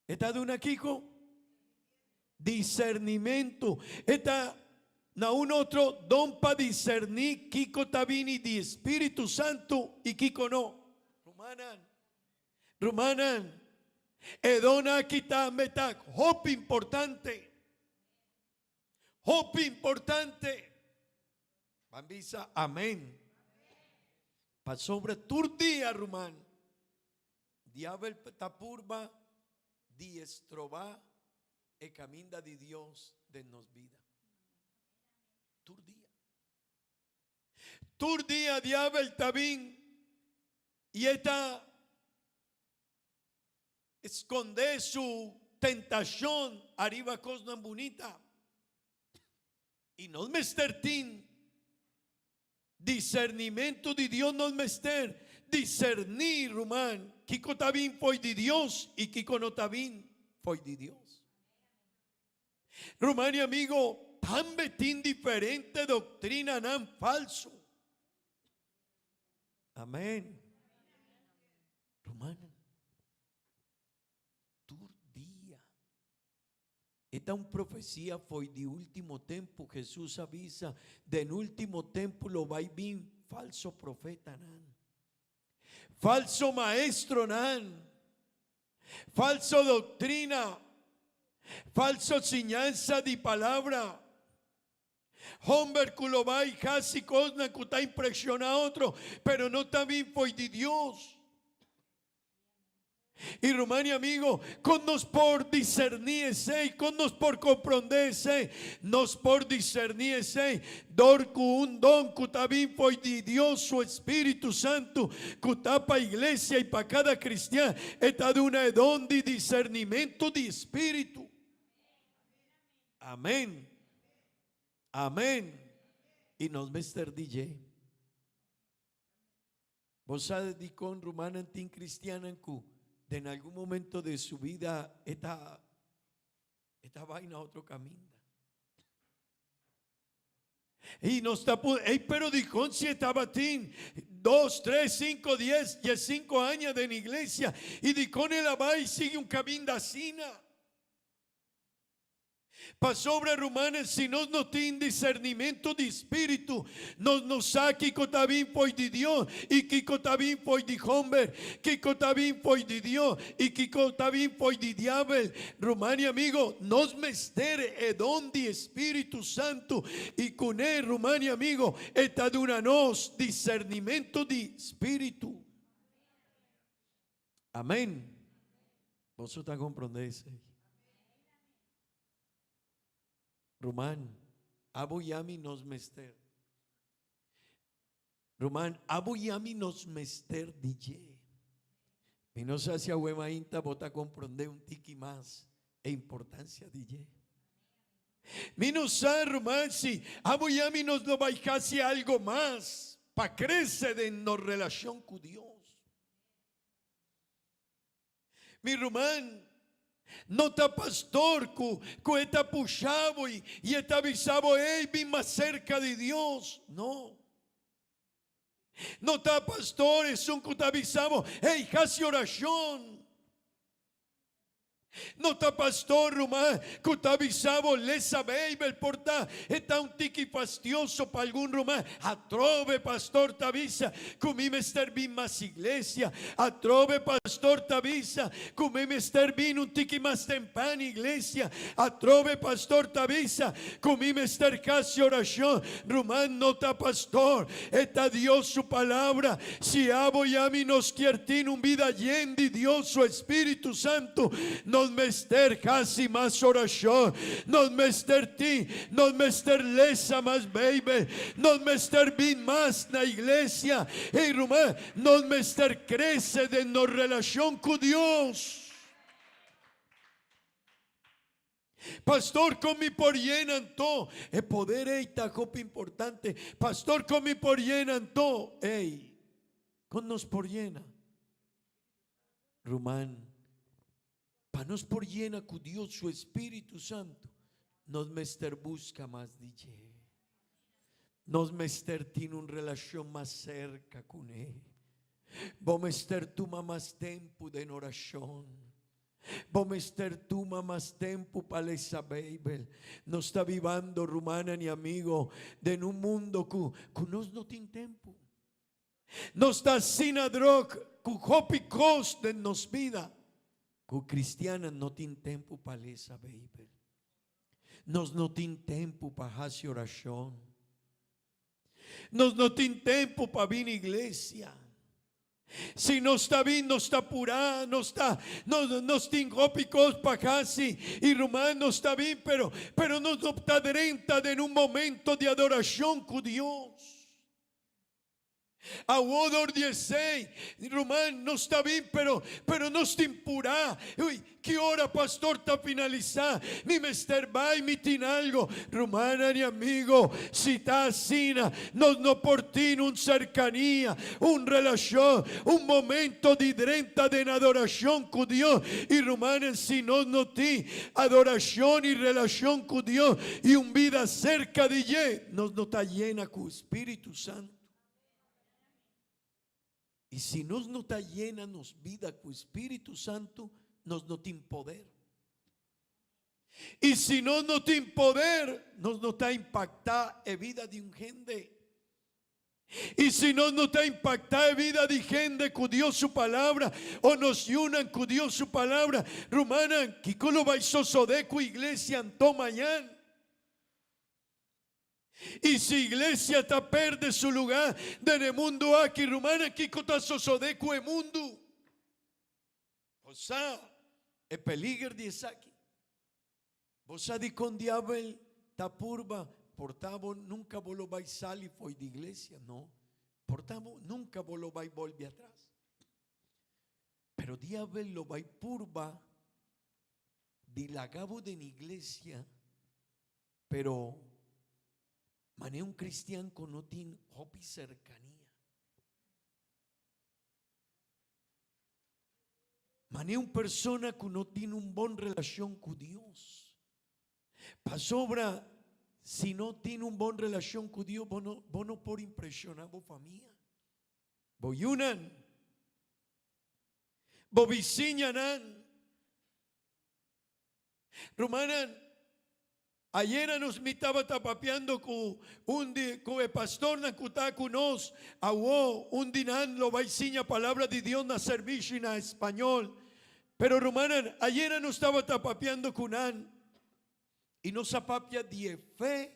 Está de una Kiko. Discernimiento. Está na un otro don para discernir Kiko tabini de Espíritu Santo y Kiko no. Romanan. Edona quita metak, hope importante. Hope importante. Bambisa, amén. Pa sobre turdia, Rumán. Diabel tapurba, diestroba, e caminda de Dios de nos vida. Turdia, diabel tabín, y esta esconde su tentación arriba cosa bonita y nos mestertín discernimiento de Dios nos mester discernir Román Kiko tabín fue de Dios y Kiko no tabín fue de Dios. Román y amigo tan betín diferente doctrina nan falso. Amén. Román esta una profecía fue de último tiempo. Jesús avisa de en último tiempo lo va a vir falso profeta nan, falso maestro nan, falso doctrina, falso enseñanza de palabra, Hombre culo vai casi cosna que está impresiona a otro, pero no también foi de Dios. Y Rumania amigo, con nos por discernir ese, con nos por comprender ese, nos por discernir ese, dorco un don que también fue de Dios, su Espíritu Santo, que está para iglesia y para cada cristiano, está de una don de discernimiento de espíritu. Amén. Amén. Y nos Mr. DJ. Vos sabes de con Rumana antin cristiana en Cu. En algún momento de su vida esta vaina otro camino. Y no está, pero dijo si estaba 2, 3, 5, 10, 5 años de la iglesia y dijo en la va y sigue un camino así. Pasó obra romana, si nos no tiene discernimiento de espíritu, nos saque que también fue de Dios y que también fue de hombre, que también fue de Dios y que también fue de diablo. Romania amigo, nos mestere don de Espíritu Santo y con él, Romania amigo, está de una nos discernimiento de espíritu. Amén. Vosotros comprendéis. Román, aboyami nos mester. Román, aboyami nos mester DJ. Y no sé si a huema inta bota comprender un tiki más e importancia DJ. Mi no sé, Román, si aboyami nos lo va casi algo más para crecer en nos relación con Dios. Mi Román, no está pastor que está puxado y está avisado, bien más cerca de Dios. No. No está pastor, es un que está avisado, casi oración. No está pastor, Román, que está avisado, le sabe, porta, está un tiki fastioso para algún Román. Atrove, pastor, te avisa, que me estar bien más iglesia. Atrove, pastor, te avisa, que me estar bien un tiki más temprano iglesia. Atrove, pastor, te avisa, que me estar casi oración. Román, no está pastor, está Dios su palabra. Si abo y a mí nos quiere un vida llena de Dios, su Espíritu Santo, nos mester casi más oración, nos mester ti, nos mester lesa más baby, nos mester bien más na iglesia, y Román, nos mester crece de nos relación con Dios. Pastor, con mi por llenan todo, el poder está copa importante. Pastor, con mi por llenan todo, con nos por llena, Román. Para nos por llena con Dios su Espíritu Santo, nos mester busca más DJ. Nos mester tiene una relación más cerca con él. Vos mester toma más tiempo de oración. Vos mester toma más tiempo para esa Biblia. No está vivando, Romana ni amigo, de un mundo que nos no tiene tiempo. No está sin a droga, que hopi cost de nos vida. Que cristiana no tiene tiempo para esa Biblia. Nos no tiene tiempo para hacer oración. Nos no tiene tiempo para venir a iglesia. Si no está bien, no está pura, no está, no tiene hópicos para casi. Y Román no está bien, pero no está dentro de un momento de adoración con Dios. A Wodor 16, Román no está bien, pero no está impura. Uy, ¿qué hora, pastor, está finalizada? Mi mester va y mi tiene algo. Romana ni amigo, si está así, no por ti, un cercanía, un relación, un momento de drenta de adoración con Dios. Y Romana, si no ti, adoración y relación con Dios y un vida cerca de Él, no está llena con Espíritu Santo. Y si nos no está llena nos vida con Espíritu Santo, nos no tiene poder. Y si no tiene poder, nos no está impactada la vida de un gente. Y si no está impactada la vida de gente con Dios su palabra, o nos unan con Dios su palabra, Romana, que colo va a sosode con iglesia en Tomayán. Y si iglesia ta perde su lugar nel mundo aquí, rumana kiko ta sosode kue mundo. Osa e peligro di esaki. Osa di con diabel ta purba, portavo nunca volo vai sali foi di iglesia, no. Portavo nunca volo vai volvi atrás. Pero diabel lo vai purba di lagabo de ni iglesia, pero mané un cristiano con no tiene hobby cercanía. Mané un persona que no tiene un bon relación con Dios. Pa sobra, si no tiene un bon relación con Dios, vos no por impresionar vos familia. Vos yunan. Vos vicinyanan. Romanan. Ayer nos mitaba tapapeando con el pastor na kutakunos awo un dinan lo vaisiña palabra de Dios na servicio na español. Pero romanan ayer nos estaba tapapeando con an y nos apapia die fe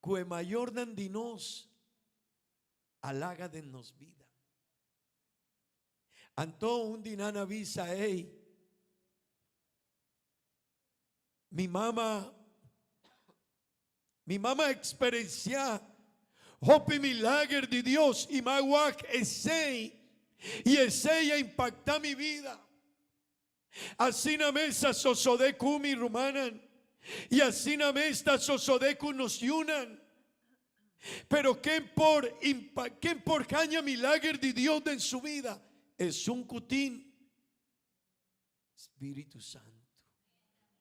que mayor nan dinos alaga de nos vida. Anto un dinan avisa mi mamá experiencia hopi milagre de Dios y maguac ese ya impacta mi vida. Así na mesa sosode kumi rumanan y así na mesa sosode nos yunan. Pero ¿quién por caña milagre de Dios en su vida? Es un cutín Espíritu Santo.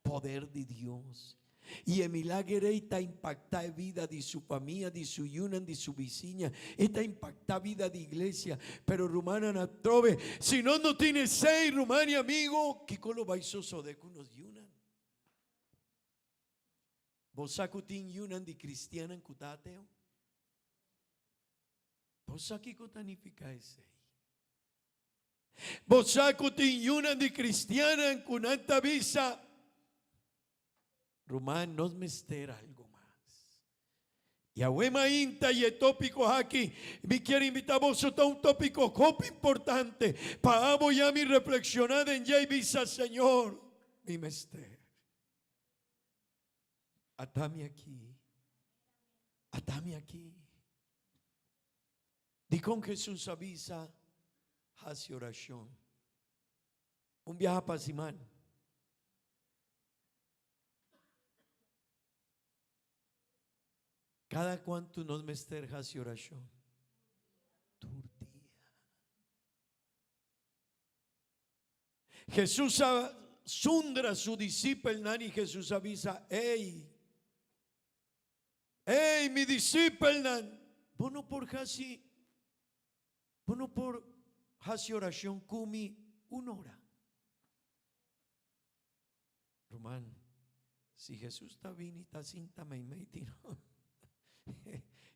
Poder de Dios. Y el milagro está impacta la vida de su familia, de su yunan, de su vecina. Está impacta la vida de iglesia. Pero rumana na trove, si no tiene seis rumani amigo, ¿qué colo va a soso de unos yunan? ¿Vos sacutin yunan de cristiana en cutateo? ¿Vos aquí cotanifica ese? ¿Vos sacutin yunan de cristiana en cunanta visa? Román, nos mester algo más. Y a Wema Inta y el tópico aquí, me quiero invitar a vos a un tópico copo importante. Para voy a mi reflexionar en ya y visa, Señor, mi mester. Atame aquí. Atame aquí. Di con Jesús avisa, hace oración. Un viaje a Pasimán. Cada cuanto nos mester hace oración. Turtía. Jesús sundra su discípulo nani. Jesús avisa, hey, mi discípulo nan, vos no por hace oración kumi 1 hora. Román, si Jesús está bien y está cinta me no.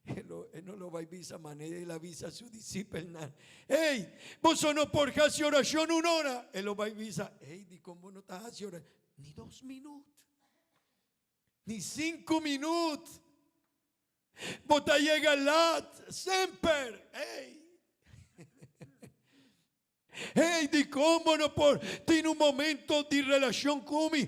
Él no lo va a visar manera y la visa a su discípulo. Hey, vos no por hacer oración 1 hora. Él lo va a visar. Hey, di cómo no estás haciendo oración. Ni 2 minutos. Ni 5 minutos. Vos te llega lat. Siempre. Hey. Hey, di cómo no por tiene un momento de relación con mi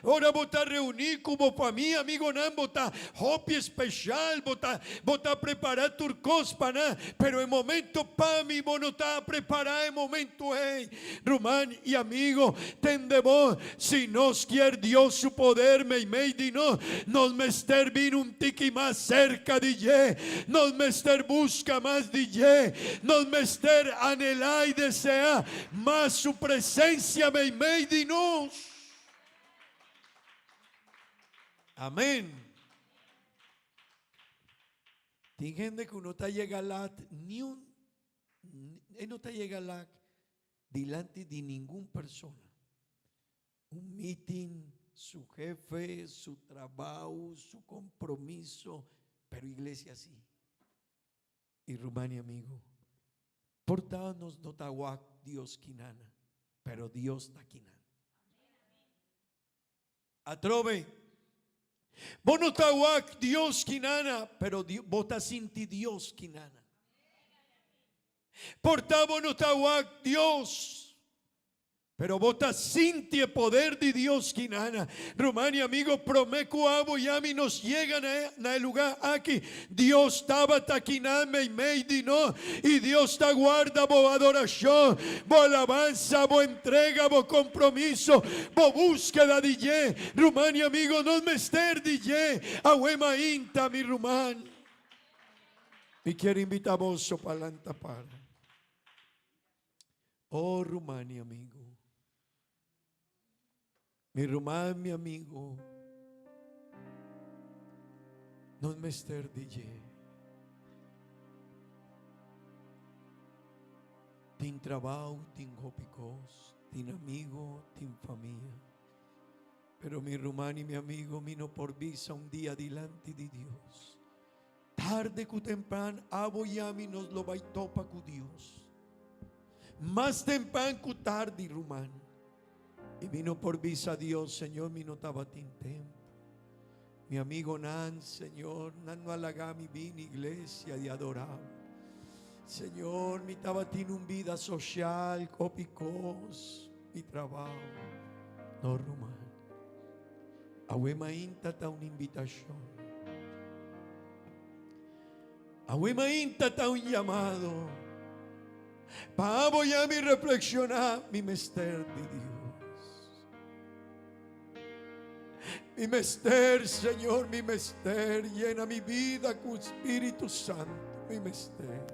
ahora vota reunir como familia amigo nan vota hobby especial vota preparar turcos para pero el momento para mi no está preparado el momento hey Román y amigo tendemos si nos quiere Dios su poder me di no nos mester vino un tiki más cerca de ye nos mester busca más de ye nos mester anhelar y desea más su presencia me di nos. Amén. Tiene gente que no te llega lat ni un no te llega lat delante de ninguna persona. Un meeting, su jefe, su trabajo, su compromiso, pero iglesia sí. Y Rumania amigo. Portanos no tawak Dios kinana, pero Dios takinan. Atrove, Vos no estás Dios kinana, pero vos estás sin ti Dios kinana. Porta vos no estás Dios, pero vos estás sin ti el poder de Dios kinana. Romani amigo, promeco abo y a mí nos llegan a el lugar aquí. Dios estaba taquiname y meidino, y Dios te guarda vos adoración, vos alabanza, vos entrega, vos compromiso, vos búsqueda DJ. Romani amigo, no me ester DJ, ahuema inta mi Rumán. Y quiero invitar a vos para la oh Rumani amigo. Mi Román, mi amigo, non me ster DJ. Tin trabajo, tin hopicos, tin amigo, tin familia. Pero mi Román y mi amigo vino por visa un día delante de Dios. Tarde que temprano, abo y a mí nos lo baitopa con Dios. Más temprano que tarde, Román. Y vino por visa a Dios, Señor, mi no estaba en tiempo. Mi amigo Nan, Señor, Nan no halagá mi vida iglesia y adoraba. Señor, mi estaba en una vida social, copicos, mi trabajo. No, Román. Ahuema inta está una invitación. Ahuema inta está un llamado. Para voy a mi reflexionar mi mister de Dios. Mi mester, Señor, mi mester, llena mi vida con Espíritu Santo, mi mester.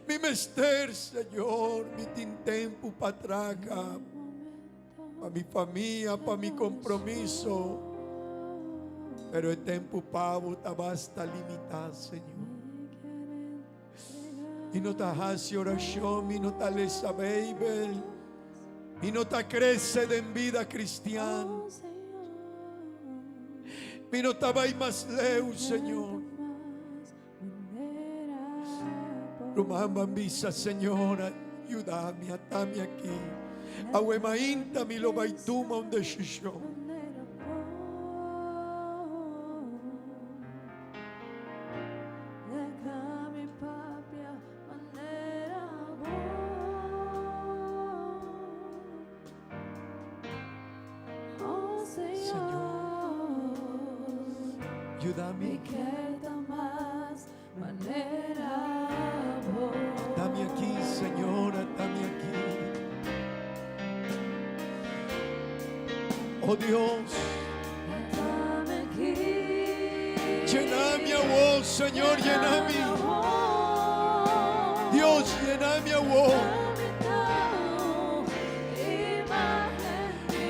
Mi mester, Señor, mi tempo para traga, para mi familia, para mi compromiso. Pero el tiempo pavo está basta limitado, Señor. Y no te hace oración, y no te lesa Bible, y no te crece en vida cristiana. Y no te vai más leu, Señor. Román bambisa, Señora, ayúdame, atame aquí. Ahuema inta mi lo baituma un decisión. Ayúdame. Dame aquí, Señora, dame aquí. Oh Dios, llename a vos, Señor, llename. Dios, llename a vos.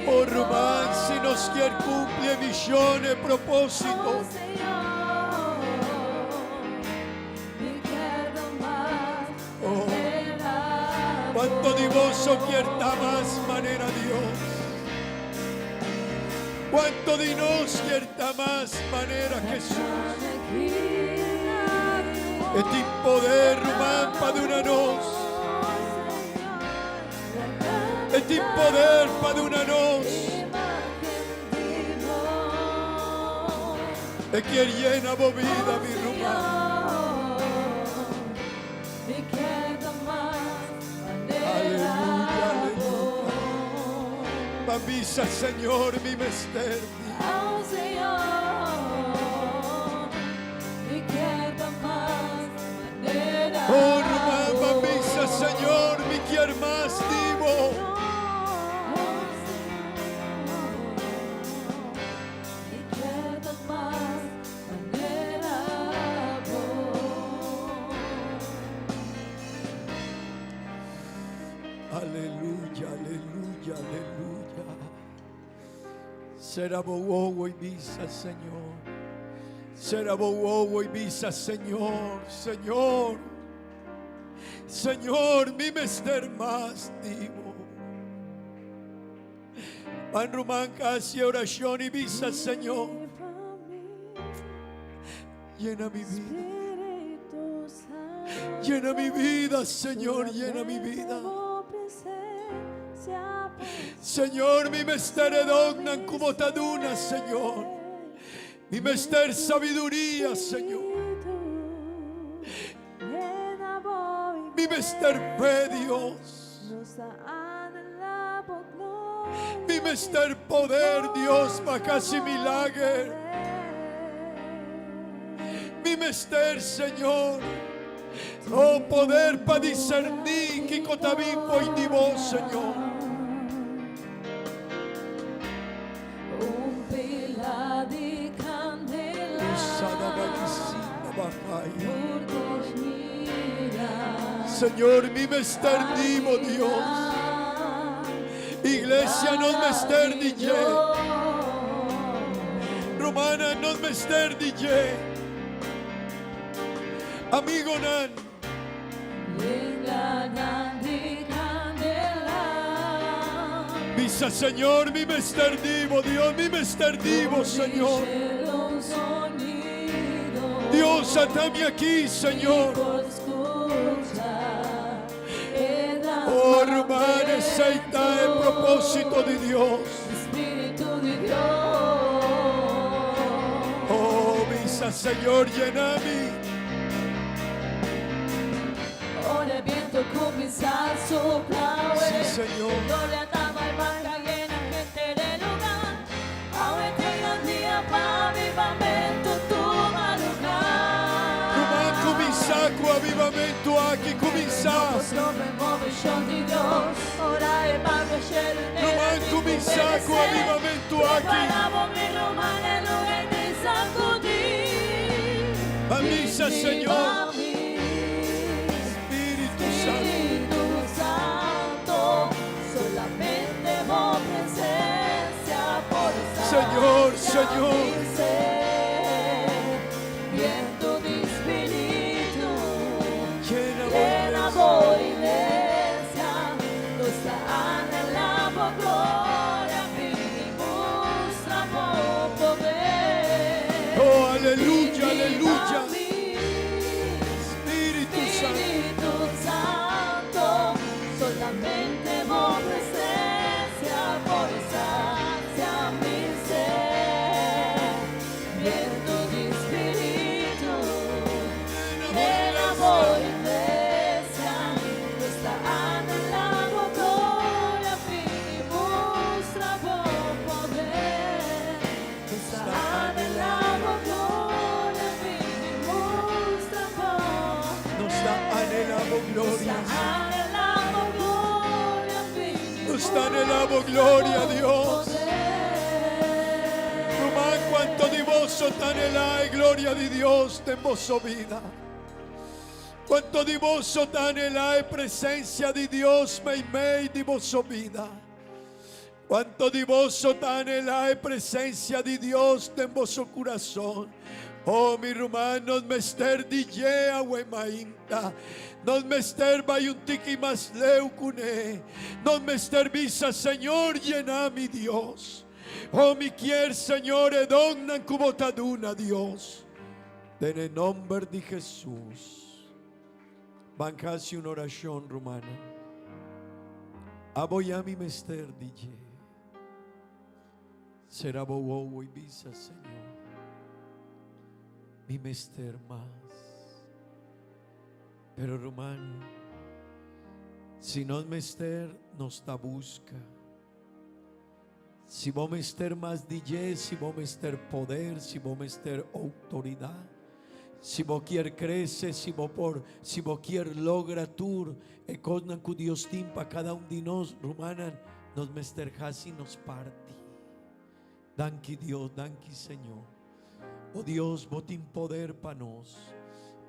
Oh Román, si nos quiere cumplir misiones, propósitos. Oh, cuánto divoso quiera más manera Dios. Cuánto de nos quiera más manera Jesús. Este poder Román para una nos. Este poder para una nos. Te quiere llena bo vida mi Román. Aleluya, aleluya. Bambisa, Señor, mi mister. Oh, Román, bambisa, Señor, mi quiere más divo. Aleluya, aleluya, aleluya. Será bobo y visa, Señor. Será bobo y visa, Señor. Señor. Señor, mi mister más divo. Van Román casi oración y visa, Señor. Llena mi vida. Llena mi vida, Señor, llena mi vida. Señor, mi mester edognan como taduna, Señor. Mi mester sabiduría, Señor. Mi mester fe, Dios. Mi mester poder, Dios, casi milagre. Mi mester, Señor. Oh, poder para discernir que cotabín voy di vos, Señor. Un pilar di candela por mira. Señor, mi mester dimo, Dios. Iglesia, non mester DJ. Romana, non mester DJ. Amigo nan. Visa, Señor, mi mester divo, Dios, mi mester divo, Señor. Dios, atame aquí, Señor. Oh, hermana, aceita el propósito de Dios. Oh, visa, Señor, llena mí. Ora el viento comienza a soplar. Sí, Señor. Gloria tama y manga llena gente del lugar. Ahora tengan día para avivamento tu lugar. Román comienza con avivamento aquí comienza. Román comienza con avivamento aquí. Avisa, Señor. Espíritu Santo, solamente vos presencia por esa Señor, Señor. Viento de espíritu, Llena llena voz. voz iglesia, nuestra anhelamos gloria, mostramos poder. Oh, aleluya, aleluya. Espíritu Santo. Espíritu Santo, solamente vos presencia por esa mi ser. Viento de espíritu, llena voz iglesia, nuestra anhelamos gloria, mostramos poder. Nuestra anhelamos gloria, mostramos. Nos da anhelamos gloria. Nos da anhelamos gloria, Dios. Román, cuanto di vos anhelai gloria di Dios en vosso vida. Quanto di vos anhelai presencia di Dios mei di vosso vida. Quanto di vos anhelai presencia di Dios en vosso corazón. Oh, mi hermano, mester DJ ahuemainta. Non mester bayuntiki mas leucune. Non mester visa, Señor, llena mi Dios. Oh, mi quier, Señor, edognan cubotaduna, Dios. En el nombre de Jesús. Van casi una oración romana. Aboya mi mester DJ. Será bobo y visa, Señor. Mi mester más. Pero Román, si no mester nos da busca. Si vos mester más DJ, si vos mester poder, si vos mester autoridad, si vos quier crece, si vos quier logra tur, e cosnan cu Dios timpa cada un de nos, Romanan, nos mester hasi nos parti. Danki Dios, danki Señor. Oh Dios, vos tin poder pa nos.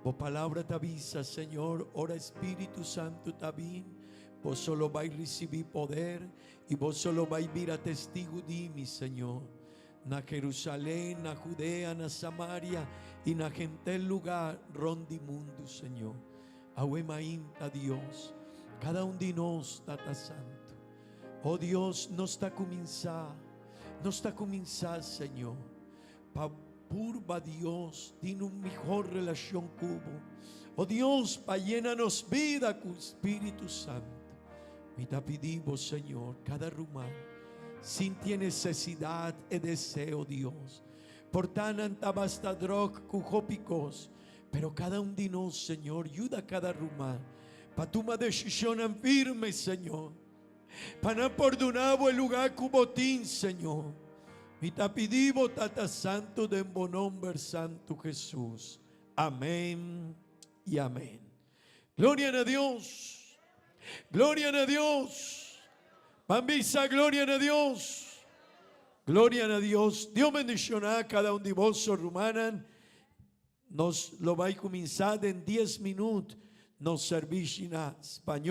Vos palabra te avisa, Señor, ora Espíritu Santo también. Vos solo vais a recibir poder y vos solo vais a vir a testigo de mi Señor. Na Jerusalén, na Judea, na Samaria y na gentil lugar rondi mundo, Señor. Ahuemainta Dios, cada un de nos tata santo. Oh Dios, no está comenzar, Señor. Pa purba Dios, tiene un mejor relación cubo. Oh Dios, pa llénanos vida con Espíritu Santo. Y te pedimos, Señor, cada rumano, sin tiene necesidad y deseo, Dios. Por tan antabastadroc, cujopicos, pero cada un de nos, Señor, ayuda a cada rumano. Para tomar decisión firme, Señor. Para no perdonar el lugar cubotín, Señor. Y te pedimos, Tata Santo, de buen nombre, Santo Jesús. Amén y amén. Gloria a Dios. Gloria a Dios. Bambisa, gloria a Dios. Gloria a Dios. Dios bendicionará a cada uno de vosotros, rumanan. Nos lo va a comenzar en 10 minutos. Nos servirá en español.